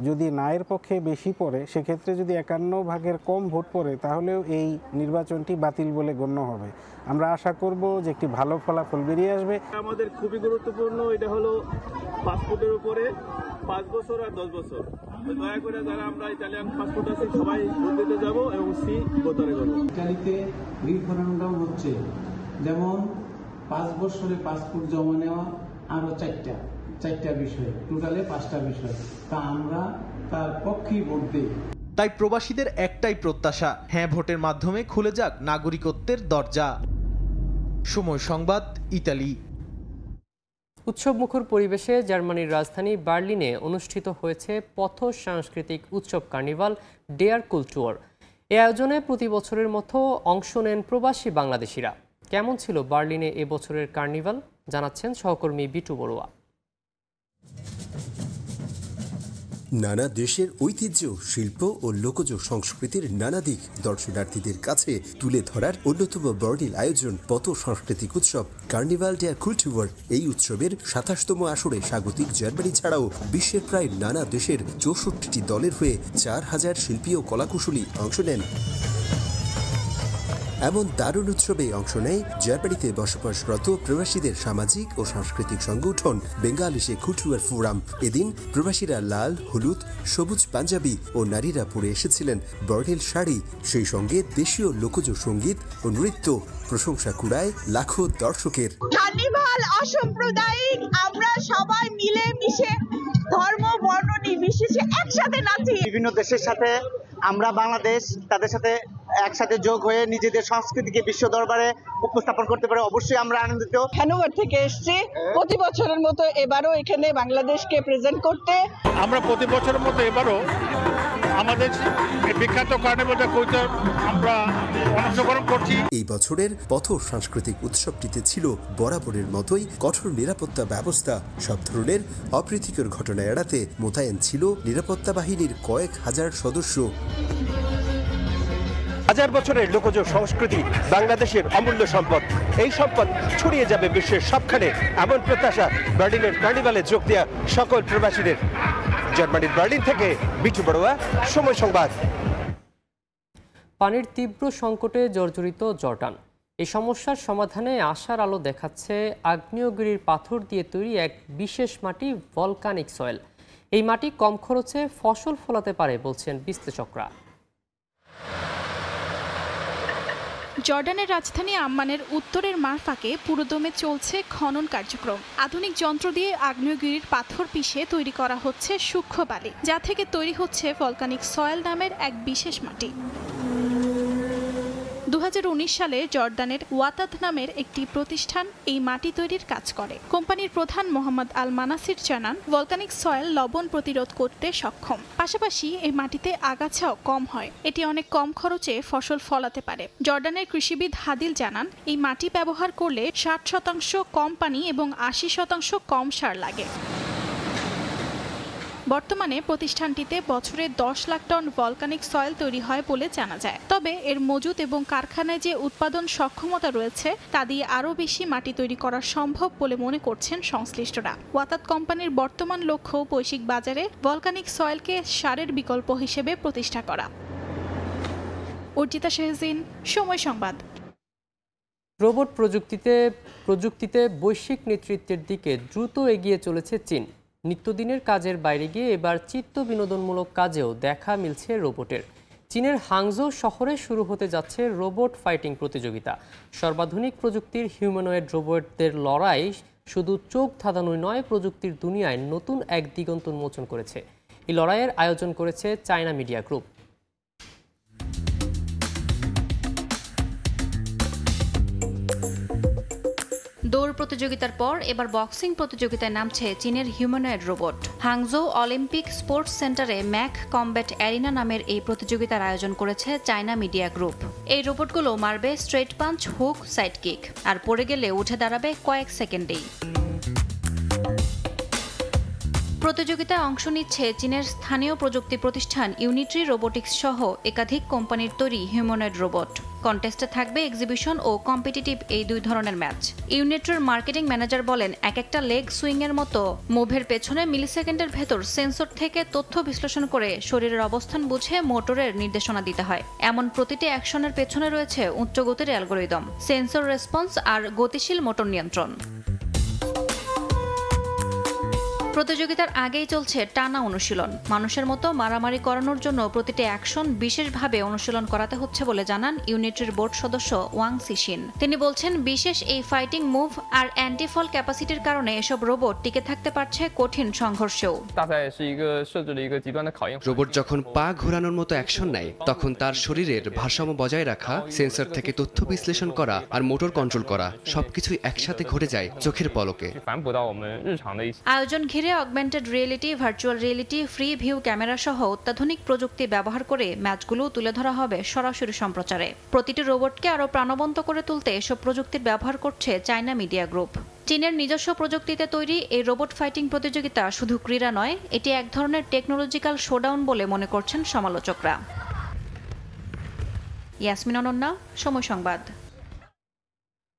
যদি নায়ের পক্ষে বেশি পড়ে, সেক্ষেত্রে যদি 51% কম ভোট পড়ে, তাহলেও এই নির্বাচনটি বাতিল বলে গণ্য হবে। আমরা আশা করব যে একটি ভালো ফলাফল বেরিয়ে আসবে। আমাদের খুবই গুরুত্বপূর্ণ, এটা হলো পাসপোর্টের উপরে 5 বছর আর 10 বছর। দয়া করে যারা আমরা ইতালিয়ান পাসপোর্ট আছে সবাই ভোট দিতে যাব এবং সি ভোটারে যাব। ইতালিতে রিফারেন্ডাম হচ্ছে, যেমন 5 বছরে পাসপোর্ট জমা নেওয়া, আরো 4টা বিষয়, টোটালে 5টা বিষয়। তা আমরা তার পক্ষেই ভোট দিই। তাই প্রবাসীদের একটাই প্রত্যাশা, হ্যাঁ ভোটের মাধ্যমে খুলে যাক নাগরিকত্বের দরজা। সময় সংবাদ, ইতালি। উৎসবমুখর পরিবেশে জার্মানির রাজধানী বার্লিনে অনুষ্ঠিত হয়েছে পথ সাংস্কৃতিক উৎসব কার্নিভাল ডেয়ার কুলটুর। এ আয়োজনে প্রতি বছরের মতো অংশ নেন প্রবাসী বাংলাদেশিরা। কেমন ছিল বার্লিনে এবছরের কার্নিভাল, জানাচ্ছেন সহকর্মী বিটু বড়ুয়া। নানা দেশের ঐতিহ্য, শিল্প ও লোকজ সংস্কৃতির নানা দিক দর্শনার্থীদের কাছে তুলে ধরার অন্যতম বর্ণিল আয়োজন পথ সাংস্কৃতিক উৎসব কার্নিভাল ডেয়ার কুলটুর। এই উৎসবের 27তম আসরে স্বাগতিক জার্মানি ছাড়াও বিশ্বের প্রায় নানা দেশের 64টি দলের হয়ে 4000 শিল্পী ও কলাকুশলী অংশ নেন। এমন দারুণ উৎসবে অংশ নেয় জার্মানিতে বসবাসরত প্রবাসীদের সামাজিক ও সাংস্কৃতিক সংগঠন বেঙ্গালিশে কুলটুর ফোরাম। এদিন প্রবাসীরা লাল, হলুদ, সবুজ পাঞ্জাবি ও নারীরা পরে এসেছিলেন বর্ণিল শাড়ি। সেই সঙ্গে দেশীয় লোকজ সঙ্গীত ও নৃত্য প্রশংসা কুড়ায় লাখো দর্শকের। কার্নিভাল অসাম্প্রদায়িক, আমরা সবাই মিলে মিশে ধর্ম বর্ণ নির্বিশেষে একসাথে নাচি। বিভিন্ন দেশের সাথে আমরা বাংলাদেশ তাদের সাথে একসাথে যোগ হয়ে নিজেদের সংস্কৃতিকে বিশ্ব দরবারে উপস্থাপন করতে পারে, অবশ্যই আমরা আনন্দিত। হ্যানোভার থেকে এসেছি প্রতি বছরের মতো এবারও এখানে বাংলাদেশকে প্রেজেন্ট করতে। আমরা প্রতি বছরের মতো এবারও আমাদের বিখ্যাত কার্নিভালটা কইতে আমরা অংশগ্রহণ করছি। এই বছরের পথ সাংস্কৃতিক উৎসবটিতে ছিল বরাবরের মতোই কঠোর নিরাপত্তা ব্যবস্থা। সব ধরনের অপ্রীতিকর ঘটনা এড়াতে মোতায়েন ছিল নিরাপত্তা বাহিনীর কয়েক হাজার সদস্য। হাজার বছরের লোকজ সংস্কৃতি বাংলাদেশের অমূল্য সম্পদ। এই সম্পদ ছড়িয়ে যাবে বিশ্বের সবখানে, এমন প্রত্যাশা বার্লিনের কার্নিভালে যোগ দেওয়া সকল প্রবাসীদের। জার্মানির বার্লিন থেকে বিটু বড়ুয়া, সময় সংবাদ। পানির তীব্র সংকটে জর্জরিত জর্ডান। এই সমস্যার সমাধানে আশার আলো দেখাচ্ছে আগ্নেয়গিরির পাথর দিয়ে তৈরি এক বিশেষ মাটি, ভলকানিক সয়েল। এই মাটি কম খরচে ফসল ফলাতে পারে বলছেন বিশ্লেষকরা। জর্ডানের রাজধানী আম্মানের উত্তরের মারফাকে পুরোদমে চলছে খনন কার্যক্রম। আধুনিক যন্ত্র দিয়ে আগ্নেয়গিরির পাথর পিষে তৈরি করা হচ্ছে সূক্ষ্ম বালি, যা থেকে তৈরি হচ্ছে ভলকানিক সয়েল নামের এক বিশেষ মাটি। 2019 সালে জর্ডানের ওয়াতাদ নামের একটি প্রতিষ্ঠান এই মাটি তৈরির কাজ করে। কোম্পানির প্রধান মোহাম্মদ আল মানাসির জানান, ভলকানিক সয়েল লবণ প্রতিরোধ করতে সক্ষম, পাশাপাশি এই মাটিতে আগাছাও কম হয়। এটি অনেক কম খরচে ফসল ফলাতে পারে। জর্ডানের কৃষিবিদ হাদিল জানান, এই মাটি ব্যবহার করলে 60% কম পানি এবং 80% কম সার লাগে। বর্তমানে প্রতিষ্ঠানটিতে বছরে 10 লাখ টন ভলকানিক সয়েল তৈরি হয় বলে জানা যায়। তবে এর মজুত এবং কারখানায় যে উৎপাদন সক্ষমতা রয়েছে তা দিয়ে আরও বেশি মাটি তৈরি করা সম্ভব বলে মনে করছেন সংশ্লিষ্টরা। ওয়াতাদ কোম্পানির বর্তমান লক্ষ্য বৈশ্বিক বাজারে ভলকানিক সয়েলকে সারের বিকল্প হিসেবে প্রতিষ্ঠা করা। অর্জিতা শাহজিন, সময় সংবাদ। রোবট প্রযুক্তিতে বৈশ্বিক নেতৃত্বের দিকে দ্রুত এগিয়ে চলেছে চীন। নিত্যদিনের কাজের বাইরে গিয়ে এবার চিত্ত বিনোদনমূলক কাজেও দেখা মিলছে রোবটের। চীনের হাংজৌ শহরে শুরু হতে যাচ্ছে রোবট ফাইটিং প্রতিযোগিতা। সর্বাধুনিক প্রযুক্তির হিউম্যানয়েড রোবটদের লড়াই শুধু চোখ ধাঁধানোই নয়, প্রযুক্তির দুনিয়ায় নতুন এক দিগন্ত উন্মোচন করেছে। এই লড়াইয়ের আয়োজন করেছে চায়না মিডিয়া গ্রুপ। দৌড় প্রতিযোগিতার পর এবার বক্সিং প্রতিযোগিতায় নামছে চীনের humanoid robot. Hangzhou Olympic sports সেন্টারে ম্যাক কমব্যাট অ্যারিনা নামের এই প্রতিযোগিতার আয়োজন করেছে চায়না মিডিয়া গ্রুপ। এই রোবটগুলো মারবে straight punch, hook, side kick, আর পড়ে গেলে উঠে দাঁড়াবে কয়েক সেকেন্ডেই। প্রতিযোগিতায় অংশ নিচ্ছে চীনের স্থানীয় প্রযুক্তি প্রতিষ্ঠান ইউনিট্রি রোবোটিক্স সহ একাধিক কোম্পানির তৈরি হিউম্যানয়েড রোবট। কন্টেস্টে থাকবে এক্সিবিশন ও কম্পিটিটিভ এই দুই ধরনের ম্যাচ। ইউনিট্রির মার্কেটিং ম্যানেজার বলেন, এক একটা লেগ সুইংয়ের মতো মুভের পেছনে মিলিসেকেন্ডের ভেতর সেন্সর থেকে তথ্য বিশ্লেষণ করে শরীরের অবস্থান বুঝে মোটরের নির্দেশনা দিতে হয়। এমন প্রতিটি অ্যাকশনের পেছনে রয়েছে উচ্চ গতির অ্যালগোরিদম, সেন্সর রেসপন্স আর গতিশীল মোটর নিয়ন্ত্রণ। প্রতিযোগিতার আগেই চলছে টানা অনুশীলন। মানুষের মতো মারামারি করানোর জন্য প্রতিটি অ্যাকশন বিশেষভাবে অনুশীলন করাতে হচ্ছে বলে জানান ইউনিট্রির বোর্ড সদস্য ওয়াং সিশিন। তিনি বলছেন, বিশেষ এই ফাইটিং মুভ আর অ্যান্টিফল ক্যাপাসিটির কারণে এসব রোবট টিকে থাকতে পারছে কঠিন সংঘর্ষেও। রোবট যখন পা ঘোরানোর মতো অ্যাকশন নেয়, তখন তার শরীরের ভারসাম্য বজায় রাখা, সেন্সর থেকে তথ্য বিশ্লেষণ করা আর মোটর কন্ট্রোল করা সবকিছুই একসাথে ঘটে যায় চোখের পলকে। আয়োজন ঘিরে augmented reality, virtual reality, free view camera সহ অত্যাধুনিক প্রযুক্তি ব্যবহার করে ম্যাচগুলো তুলে ধরা হবে সরাসরি সম্প্রচারে। প্রতিটি রোবটকে আরও প্রাণবন্ত করে তুলতে এসব প্রযুক্তির ব্যবহার করছে চায়না মিডিয়া গ্রুপ। চীনের নিজস্ব প্রযুক্তিতে তৈরি এই রোবট ফাইটিং প্রতিযোগিতা শুধু ক্রীড়া নয়, এটি এক ধরনের টেকনোলজিক্যাল শোডাউন বলে মনে করছেন সমালোচকরা। ইয়াসমিন অনন্যা, সময় সংবাদ।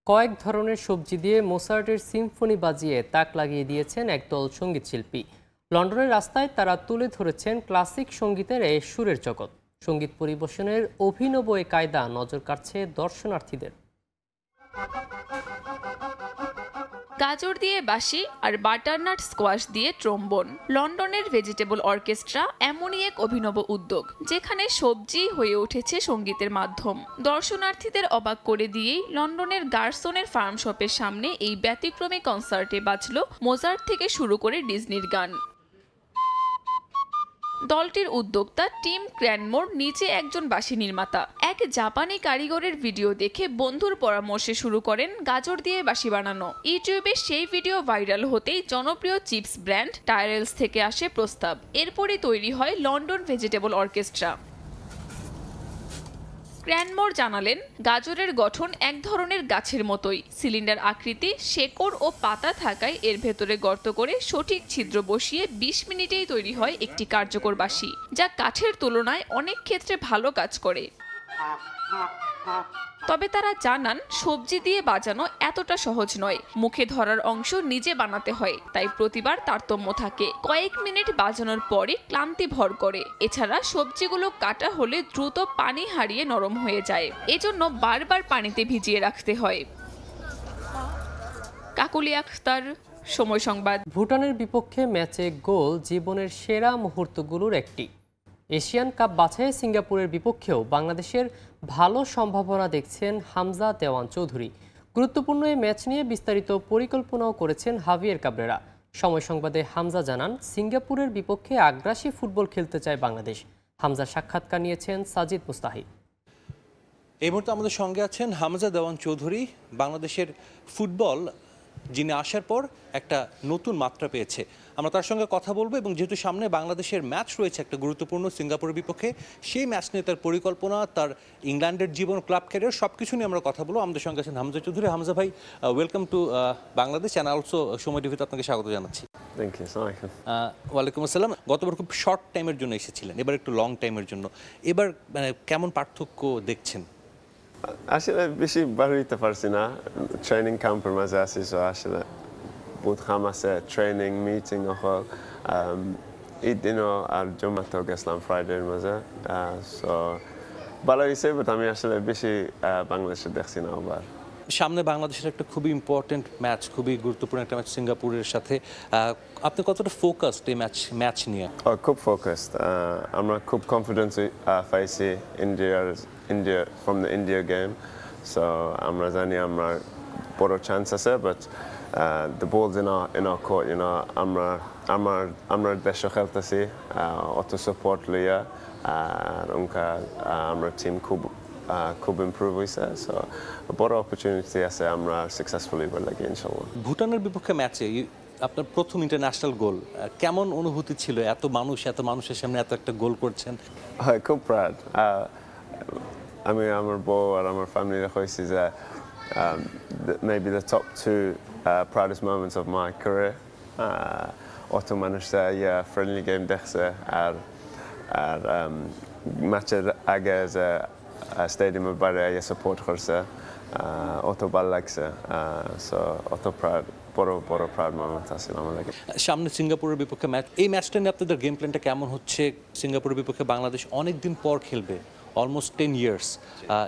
কয়েক ধরনের সবজি দিয়ে মোসার্টের সিম্ফনি বাজিয়ে তাক লাগিয়ে দিয়েছেন একদল সঙ্গীত শিল্পী। লন্ডনের রাস্তায় তারা তুলে ধরেছেন ক্লাসিক সঙ্গীতের এই সুরের জগৎ। সঙ্গীত পরিবেশনের অভিনব এ কায়দা নজর কাড়ছে দর্শনার্থীদের। গাজর দিয়ে বাঁশি আর বাটারনাট স্কোয়াশ দিয়ে ট্রম্বোন। লন্ডনের ভেজিটেবল অর্কেস্ট্রা এমনই এক অভিনব উদ্যোগ, যেখানে সবজি হয়ে উঠেছে সঙ্গীতের মাধ্যম। দর্শনার্থীদের অবাক করে দিয়েই লন্ডনের গার্সনের ফার্ম শপের সামনে এই ব্যতিক্রমী কনসার্টে বাজল মোজার্ট থেকে শুরু করে ডিজনির গান। দলটির উদ্যোক্তা টিম ক্র্যানমোর নিচে একজন বাঁশি নির্মাতা। এক জাপানি কারিগরের ভিডিও দেখে বন্ধুর পরামর্শে শুরু করেন গাজর দিয়ে বাঁশি বানানো। ইউটিউবে সেই ভিডিও ভাইরাল হতেই জনপ্রিয় চিপস ব্র্যান্ড টায়ারেলস থেকে আসে প্রস্তাব। এরপরই তৈরি হয় লন্ডন ভেজিটেবল অর্কেস্ট্রা। ক্র্যানমোর জানালেন, গাজরের গঠন এক ধরনের গাছের মতোই। সিলিন্ডার আকৃতি, শেকড় ও পাতা থাকায় এর ভেতরে গর্ত করে সঠিক ছিদ্র বসিয়ে 20 মিনিটেই তৈরি হয় একটি কার্যকর বাঁশি, যা কাঠের তুলনায় অনেক ক্ষেত্রে ভালো কাজ করে। তবে তারা জানান, সবজি দিয়ে বাজানো এতটা সহজ নয়। মুখে ধরার অংশ নিজে বানাতে হয়, তাই প্রতিবার তারতম্য থাকে। কয়েক মিনিট বাজানোর পরে ক্লান্তি ভর করে। এছাড়া সবজিগুলো কাটা হলে দ্রুত পানি হারিয়ে নরম হয়ে যায়, এজন্য বারবার পানিতে ভিজিয়ে রাখতে হয়। কাকুলি আখতার, সময় সংবাদ। ভুটানের বিপক্ষে ম্যাচে গোল জীবনের সেরা মুহূর্তগুলোর একটি। এশিয়ান কাপ বাছাইয়ে সিঙ্গাপুরের বিপক্ষেও বাংলাদেশের ভালো সম্ভাবনা দেখছেন হামজা দেওয়ান চৌধুরী। গুরুত্বপূর্ণ এই ম্যাচ নিয়ে বিস্তারিত পরিকল্পনাও করেছেন হাভিয়ের কাবরেরা। সময় সংবাদে হামজা জানান, সিঙ্গাপুরের বিপক্ষে আগ্রাসী ফুটবল খেলতে চায় বাংলাদেশ। হামজার সাক্ষাৎকার নিয়েছেন সাজিদ মুস্তাহিদ। এই মুহূর্তে আমাদের সঙ্গে আছেন হামজা দেওয়ান চৌধুরী। বাংলাদেশের ফুটবল যিনি আসার পর একটা নতুন মাত্রা পেয়েছে, আমরা তার সঙ্গে কথা বলবো। এবং যেহেতু সামনে বাংলাদেশের ম্যাচ রয়েছে একটা গুরুত্বপূর্ণ সিঙ্গাপুরের বিপক্ষে, সেই ম্যাচ নিয়ে তার পরিকল্পনা, তার ইংল্যান্ডের জীবন, ক্লাব ক্যারিয়ার সব কিছু নিয়ে আমরা কথা বলবো। আমাদের সঙ্গে আছেন হামজা চৌধুরী। হামজা ভাই, welcome to Bangladesh and also সময় টিভিতে আপনাকে স্বাগত জানাচ্ছি। ওয়ালাইকুম আসসালাম। গতবার খুব শর্ট টাইমের জন্য এসেছিলেন, এবার একটু লং টাইমের জন্য। এবার মানে কেমন পার্থক্য দেখছেন? আসলে বেশি বাড়িতে পারছি না, ট্রেনিং ক্যাম্পের মাঝে আছি। আসলে বহুত কাম আছে, ট্রেনিং, মিটিং অকল। এই দিনও আর জমাতে গেছিলাম ফ্রাইডের মাঝে। সো ভালো হয়েছে, বাট আমি আসলে বেশি বাংলাদেশে দেখছি না। আবার সামনে বাংলাদেশের একটা খুবই ইম্পর্টেন্ট ম্যাচ, খুবই গুরুত্বপূর্ণ একটা ম্যাচ সিঙ্গাপুরের সাথে। আপনি কতটা ফোকাসড এই ম্যাচ নিয়ে? খুব ফোকাসড। আমরা খুব কনফিডেন্স পাইছি India from the India game. So আমরা জানি আমার বড় চান্স আছে, but the ball's in our court, you know. আমরা দেশে খেলতেছি, অত সাপোর্ট লইয়া, আর আমরা টিম খুব ইমপ্রুভ হয়েছে। সো বড় অপরচুনিটি আছে, আমরা সাকসেসফুলি লাগে ইনশাআল্লাহ। ভুটানের বিপক্ষে ম্যাচে আপনার প্রথম ইন্টারন্যাশনাল গোল, কেমন অনুভূতি ছিল? এত মানুষের সামনে এত একটা গোল করছেন। হয়, খুব প্রাউড। আমি আমার বউ আর আমার ফ্যামিলি হয়েছি যে maybe the top two proudest moments of my career. অত মানুষ ফ্রেন্ডলি গেম দেখছে, আর ম্যাচের আগে যে স্টেডিয়ামের বাইরে সাপোর্ট করছে, অত ভালো লাগছে। সো অত প্রাউড, বড় প্রাউড মোমেন্ট আছিল আমার লাগে। সামনে সিঙ্গাপুরের বিপক্ষে ম্যাচ, এই ম্যাচটা নিয়ে আপনাদের গেম প্ল্যানটা কেমন হচ্ছে? সিঙ্গাপুরের বিপক্ষে বাংলাদেশ অনেক দিন পর খেলবে, অলমোস্ট 10 years,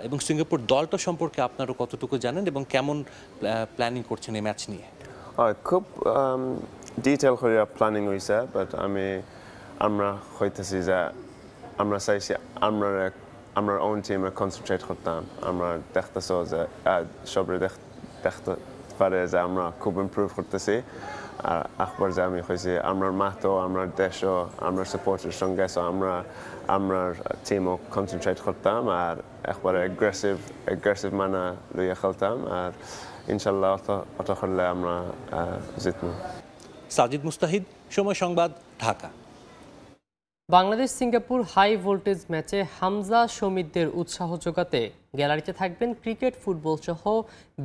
এবং সিঙ্গাপুর দলটা সম্পর্কে আপনারা কতটুকু জানেন এবং কেমন প্ল্যানিং করছেন এই ম্যাচ নিয়ে? খুব ডিটেল করে প্ল্যানিং হয়েছে, বাট আমরা হইতেছি যে আমরা চাইছি আমরা ওন টিমে কনসেন্ট্রেট করতাম। আমরা দেখতেছ যে সবাই দেখতে পারে যে আমরা খুব ইমপ্রুভ করতেছি। আর একবার যে আমি হয়েছি আমার মাঠও, আমার দেশও, আমার সাপোর্টের সঙ্গে, আমরা টিমও কনসেন্ট্রেট করতাম, আর একবারে অ্যাগ্রেসিভ মানা লইয়া খেলতাম, আর ইনশাল্লাহ অত করলে আমরা জিতব। Sajid Mustahid, Somoy Sangbad, Dhaka. Bangladesh Singapore high voltage ম্যাচে হামজা সমিতদের উৎসাহ যোগাতে গ্যালারিতে থাকবেন ক্রিকেট, ফুটবল সহ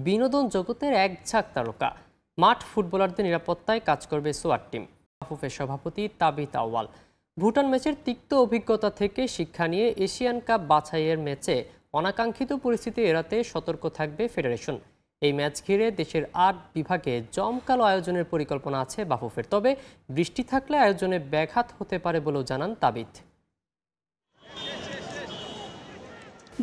বিনোদন জগতের এক ঝাঁক তারকা। মাঠ ফুটবলারদের নিরাপত্তায় কাজ করবে সোয়াট টিম। বাফুফের সভাপতি তাবিত আউয়াল। ভুটান ম্যাচের তিক্ত অভিজ্ঞতা থেকে শিক্ষা নিয়ে এশিয়ান কাপ বাছাইয়ের ম্যাচে অনাকাঙ্ক্ষিত পরিস্থিতি এড়াতে সতর্ক থাকবে ফেডারেশন। এই ম্যাচ ঘিরে দেশের 8 বিভাগে জমকালো আয়োজনের পরিকল্পনা আছে বাফুফের। তবে বৃষ্টি থাকলে আয়োজনে ব্যাঘাত হতে পারে বলেও জানান তাবিত।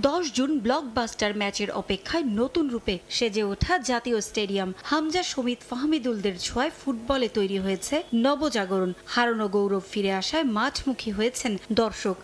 10 জুন ব্লকবাস্টার ম্যাচের অপেক্ষায় নতুন রূপে সেজে ওঠা জাতীয় স্টেডিয়াম। হামজা সমিত ফাহমিদুলদের ছোঁয়ায় ফুটবলে তৈরি হয়েছে নবজাগরণ। হারানো গৌরব ফিরে আসায় মাঠমুখী হয়েছেন দর্শক।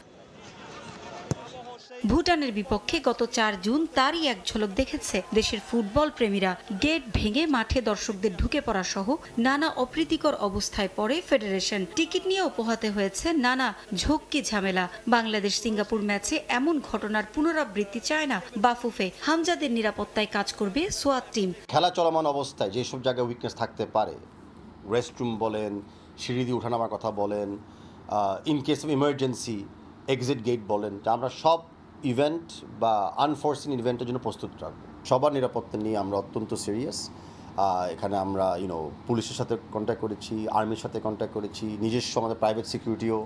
ভুটানের বিপক্ষে গত 4 জুন তারই এক ঝলক দেখেছে দেশের ফুটবল প্রেমীরা। গেট ভেঙে মাঠে দর্শকদের ঢুকে পড়া সহ নানা অপ্রীতিকর অবস্থায় পড়ে ফেডারেশন। টিকিট নিয়েও পোহাতে হয়েছে নানা ঝক্কি ঝামেলা। বাংলাদেশ সিঙ্গাপুর ম্যাচে এমন ঘটনার পুনরাবৃত্তি চায় না বাফুফে। হামজাদের নিরাপত্তায় কাজ করবে সোয়াত টিম। খেলা চলমান অবস্থায় যেসব জায়গায় উইকনেস থাকতে পারে, রেস্টরুম বলেন, সিঁড়ি দিয়ে উঠানামার কথা বলেন, in case of emergency exit gate বলেন, আমরা সব ইভেন্ট বা আনফোর্সিন ইভেন্টের জন্য প্রস্তুত রাখবো। সবার নিরাপত্তা নিয়ে আমরা অত্যন্ত সিরিয়াস। এখানে আমরা পুলিশের সাথে কন্ট্যাক্ট করেছি, আর্মির সাথে কন্ট্যাক্ট করেছি, নিজস্ব আমাদের প্রাইভেট সিকিউরিটিও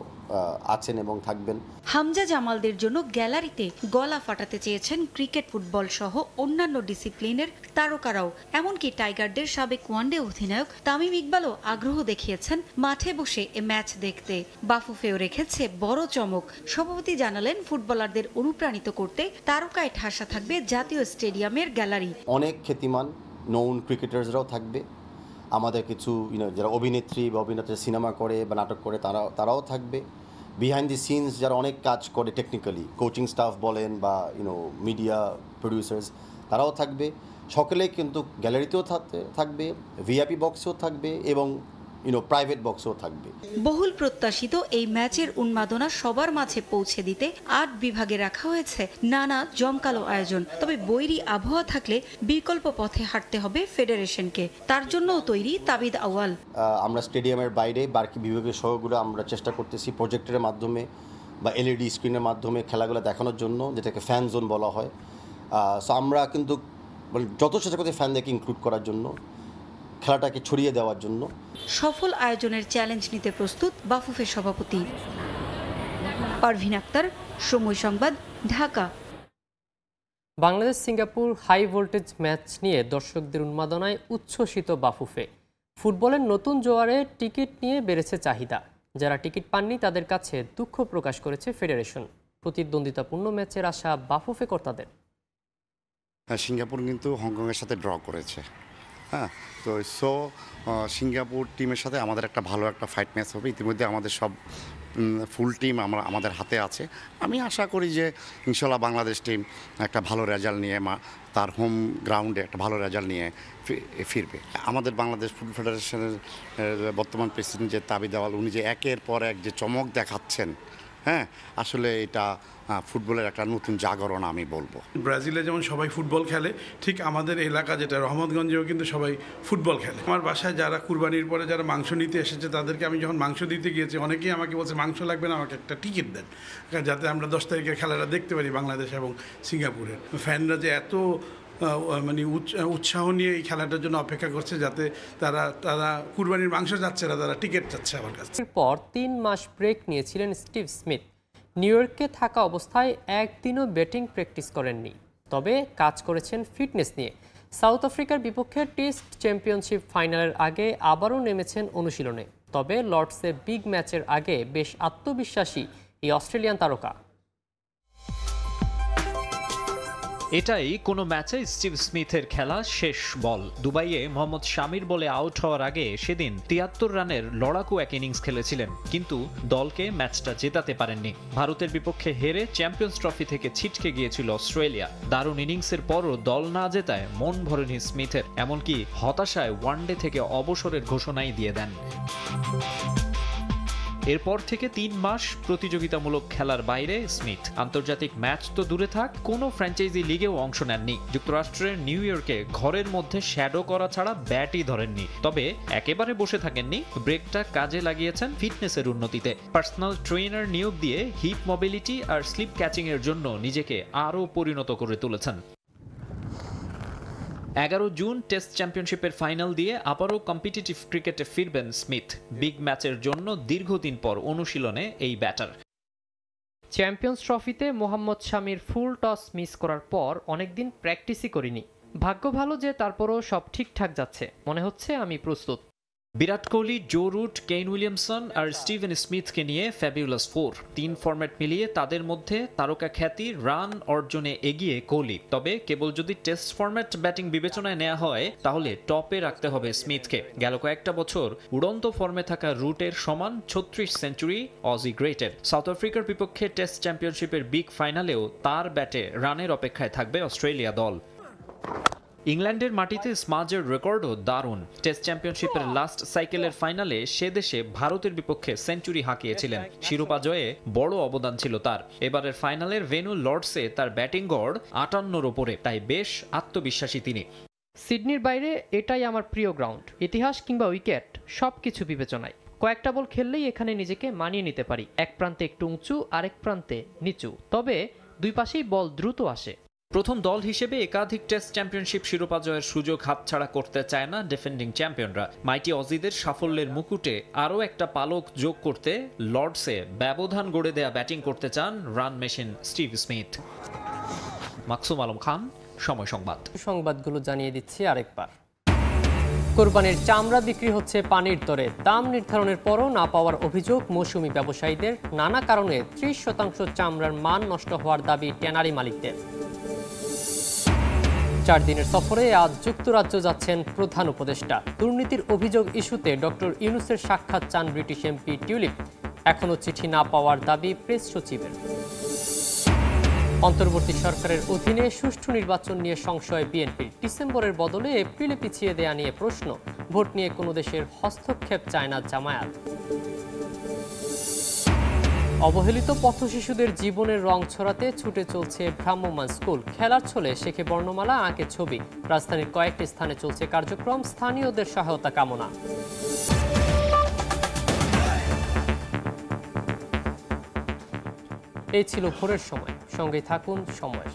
আছেন এবং থাকবেন। হামজা জামালদের জন্য গ্যালারিতে গলা ফাটাতে চেয়েছেন ক্রিকেট, ফুটবল সহ অন্যান্য ডিসিপ্লিনের তারকারাও। এমনকি টাইগারদের সাবেক ওয়ানডে অধিনায়ক তামিম ইকবালও আগ্রহ দেখিয়েছেন মাঠে বসে এ ম্যাচ দেখতে। বাফুফেও রেখেছে বড় চমক। সভাপতি জানালেন, ফুটবলারদের অনুপ্রাণিত করতে তারকায় ঠাসা থাকবে জাতীয় স্টেডিয়ামের গ্যালারি। অনেক খ্যাতিমান নোন ক্রিকেটার্সরাও থাকবে, আমাদের কিছু যারা অভিনেত্রী বা অভিনেত্রী সিনেমা করে বা নাটক করে তারাও থাকবে, বিহাইন্ড দি সিনস যারা অনেক কাজ করে টেকনিক্যালি, কোচিং স্টাফ বলেন বা মিডিয়া প্রডিউসার্স, তারাও থাকবে। সকলেই কিন্তু গ্যালারিতেও থাকবে, ভিআইপি বক্সেও থাকবে এবং প্রাইভেট বক্সও থাকবে। বহুল প্রত্যাশিত এই ম্যাচের উন্মাদনা সবার মাঝে পৌঁছে দিতে 8 বিভাগে রাখা হয়েছে নানা জমকালো আয়োজন। তবে বৈরী আবহাওয়া থাকলে বিকল্প পথে হাঁটতে হবে ফেডারেশনকে। তার জন্যও তৈরি তাবিদ আউয়াল। আমরা স্টেডিয়ামের বাইরে বাকি বিভাগের সহগুলো আমরা চেষ্টা করতেছি প্রজেক্টরের মাধ্যমে বা এলইডি স্ক্রিনের মাধ্যমে খেলাগুলো দেখানোর জন্য, যেটাকে ফ্যান জোন বলা হয়। সো আমরা কিন্তু যত চেষ্টা করছি ফ্যানদেরকে ইনক্লুড করার জন্য, খেলাটাকে ছড়িয়ে দেওয়ার জন্য। সফল আয়োজনের চ্যালেঞ্জ নিতে প্রস্তুত বাফুফের সভাপতি। Parvin Akter, Somoy Sangbad, Dhaka. Bangladesh Singapore high voltage match নিয়ে দর্শকদের উন্মাদনায় উচ্ছ্বসিত বাফুফে। ফুটবলের নতুন জোয়ারে টিকিট নিয়ে বেড়েছে চাহিদা। যারা টিকিট পাননি তাদের কাছে দুঃখ প্রকাশ করেছে ফেডারেশন। প্রতিদ্বন্দ্বিতাপূর্ণ ম্যাচের আশা বাফুফে কর্তাদের। সিঙ্গাপুর কিন্তু হংকংয়ের সাথে ড্র করেছে, হ্যাঁ, তো সিঙ্গাপুর টিমের সাথে আমাদের একটা ভালো একটা ফাইট ম্যাচ হবে। ইতিমধ্যে আমাদের সব ফুল টিম আমাদের হাতে আছে। আমি আশা করি যে ইনশাল্লাহ বাংলাদেশ টিম একটা ভালো রেজাল্ট নিয়ে তার হোম গ্রাউন্ডে একটা ভালো রেজাল্ট নিয়ে ফিরবে। আমাদের বাংলাদেশ ফুটবল ফেডারেশনের বর্তমান প্রেসিডেন্ট যে তাবিদ আউয়াল, উনি যে একের পর এক যে চমক দেখাচ্ছেন, হ্যাঁ, আসলে এটা ফুটবলের একটা নতুন জাগরণ আমি বলবো। ব্রাজিলে যেমন সবাই ফুটবল খেলে, ঠিক আমাদের এলাকা যেটা রহমতগঞ্জেও কিন্তু সবাই ফুটবল খেলে। আমার বাসায় যারা কুরবানির পরে যারা মাংস নিতে এসেছে, তাদেরকে আমি যখন মাংস দিতে গিয়েছি, অনেকেই আমাকে বলছে মাংস লাগবে না, আমাকে একটা টিকিট দেন, যাতে আমরা 10 তারিখের খেলাটা দেখতে পারি বাংলাদেশ এবং সিঙ্গাপুরের। ফ্যানরা যে এত উৎসাহ নিয়ে এই খেলাটার জন্য অপেক্ষা করছে, যাতে তারা কুরবানির মাংস যাচ্ছে না, তারা টিকিট চাচ্ছে আমার কাছে। এরপর 3 মাস ব্রেক নিয়েছিলেন স্টিভ স্মিথ। নিউ ইয়র্কে থাকা অবস্থায় একদিনও ব্যাটিং প্র্যাকটিস করেননি, তবে কাজ করেছেন ফিটনেস নিয়ে। সাউথ আফ্রিকার বিপক্ষে টেস্ট চ্যাম্পিয়নশিপ ফাইনালের আগে আবারও নেমেছেন অনুশীলনে। তবে লর্ডসের বিগ ম্যাচের আগে বেশ আত্মবিশ্বাসী এই অস্ট্রেলিয়ান তারকা। এটাই কোনো ম্যাচে স্টিভ স্মিথের খেলা শেষ বল। দুবাইয়ে মোহাম্মদ শামির বলে আউট হওয়ার আগে সেদিন 73 রানের লড়াকু এক ইনিংস খেলেছিলেন, কিন্তু দলকে ম্যাচটা জেতাতে পারেননি। ভারতের বিপক্ষে হেরে চ্যাম্পিয়ন্স ট্রফি থেকে ছিটকে গিয়েছিল অস্ট্রেলিয়া। দারুণ ইনিংসের পরও দল না জেতায় মন ভরেনি স্মিথের, এমনকি হতাশায় ওয়ানডে থেকে অবসরের ঘোষণাই দিয়ে দেন। এরপর থেকে 3 মাস প্রতিযোগিতামূলক খেলার বাইরে স্মিথ। আন্তর্জাতিক ম্যাচ তো দূরে থাক, কোনো ফ্র্যাঞ্চাইজি লিগেও অংশ নেননি। যুক্তরাষ্ট্রের নিউ ইয়র্কে ঘরের মধ্যে শ্যাডো করা ছাড়া ব্যাটই ধরেননি। তবে একেবারে বসে থাকেননি, ব্রেকটা কাজে লাগিয়েছেন ফিটনেসের উন্নতিতে। পার্সোনাল ট্রেনার নিয়োগ দিয়ে হিপ মোবিলিটি আর স্লিপ ক্যাচিং এর জন্য নিজেকে আরও পরিণত করে তুলেছেন। 11 জুন টেস্ট চ্যাম্পিয়নশিপের ফাইনাল দিয়ে আবারও কম্পিটিটিভ ক্রিকেটে ফিরবেন স্মিথ। বিগ ম্যাচের জন্য দীর্ঘদিন পর অনুশীলনে এই ব্যাটার। চ্যাম্পিয়ন্স ট্রফিতে মোহাম্মদ শামির ফুল টস মিস করার পর অনেকদিন প্র্যাকটিসই করিনি। ভাগ্য ভালো যে তারপরও সব ঠিকঠাক যাচ্ছে, মনে হচ্ছে আমি প্রস্তুত। Virat Kohli, Joe Root, Kane Williamson আর স্টিভেন স্মিথকে নিয়ে ফ্যাবিউলাস 4। 3 ফরম্যাট মিলিয়ে তাদের মধ্যে তারকা খ্যাতি, রান অর্জনে এগিয়ে কোহলি। তবে কেবল যদি টেস্ট ফরম্যাট ব্যাটিং বিবেচনায় নেওয়া হয় তাহলে টপে রাখতে হবে স্মিথকে। গেল কয়েকটা বছর উড়ন্ত ফর্মে থাকা রুটের সমান 36 সেঞ্চুরি অজি গ্রেটের। সাউথ আফ্রিকার বিপক্ষে টেস্ট চ্যাম্পিয়নশিপের বিগ ফাইনালেও তার ব্যাটে রানের অপেক্ষায় থাকবে অস্ট্রেলিয়া দল। ইংল্যান্ডের মাটিতে স্মাজের রেকর্ডও দারুণ। টেস্ট চ্যাম্পিয়নশিপের লাস্ট সাইকেলের ফাইনালে সে দেশে ভারতের বিপক্ষে সেঞ্চুরি হাঁকিয়েছিলেন। শিরোপা জয়ে বড় অবদান ছিল তার। এবারের ফাইনালের ভেন্যু লর্ডসে তার ব্যাটিং গড় 58-র ওপরে, তাই বেশ আত্মবিশ্বাসী তিনি। সিডনির বাইরে এটাই আমার প্রিয় গ্রাউন্ড। ইতিহাস কিংবা উইকেট সবকিছু বিবেচনায় কয়েকটা বল খেললেই এখানে নিজেকে মানিয়ে নিতে পারি। এক প্রান্তে একটু উঁচু, আরেক প্রান্তে নিচু, তবে দুই পাশেই বল দ্রুত আসে। প্রথম দল হিসেবে একাধিক টেস্ট চ্যাম্পিয়নশিপ শিরোপা জয়ের সুযোগ হাতছাড়া করতে চায় না ডিফেন্ডিং চ্যাম্পিয়নরা। মাইটি অজিদের সাফল্যের মুকুটে আরও একটা পালক যোগ করতে লর্ডসে ব্যবধান গড়ে দেয়া ব্যাটিং করতে চান run machine Steve Smith. Maksum Alam Khan, সময় সংবাদ। সংবাদগুলো জানিয়ে দিচ্ছি আরেকবার। কোরবানির চামড়া বিক্রি হচ্ছে পানির দরে। দাম নির্ধারণের পরও না পাওয়ার অভিযোগ মৌসুমি ব্যবসায়ীদের। নানা কারণে 30% চামড়ার মান নষ্ট হওয়ার দাবি ট্যানারি মালিকদের। 4 দিনের সফরে আজ যুক্তরাজ্য যাচ্ছেন প্রধান উপদেষ্টা। দুর্নীতির অভিযোগ ইস্যুতে ডক্টর ইউনূসের সাক্ষাৎ চান ব্রিটিশ এমপি টিউলিপ। এখনও চিঠি না পাওয়ার দাবি প্রেস সচিবের। অন্তর্বর্তী সরকারের অধীনে সুষ্ঠু নির্বাচন নিয়ে সংশয় বিএনপির। ডিসেম্বরের বদলে এপ্রিলে পিছিয়ে দেয়া নিয়ে প্রশ্ন। ভোট নিয়ে কোনো দেশের হস্তক্ষেপ চায় না জামায়াত। অবহেলিত পথশিশুদের জীবনের রং ছড়াতে ছুটে চলছে ভ্রাম্যমাণ স্কুল। খেলার ছলে শেখে বর্ণমালা, আঁকে ছবি। রাজধানীর কয়েকটি স্থানে চলছে কার্যক্রম, স্থানীয়দের সহায়তা কামনা। এই ছিল ভোরের সময়। সঙ্গে থাকুন সময়ের।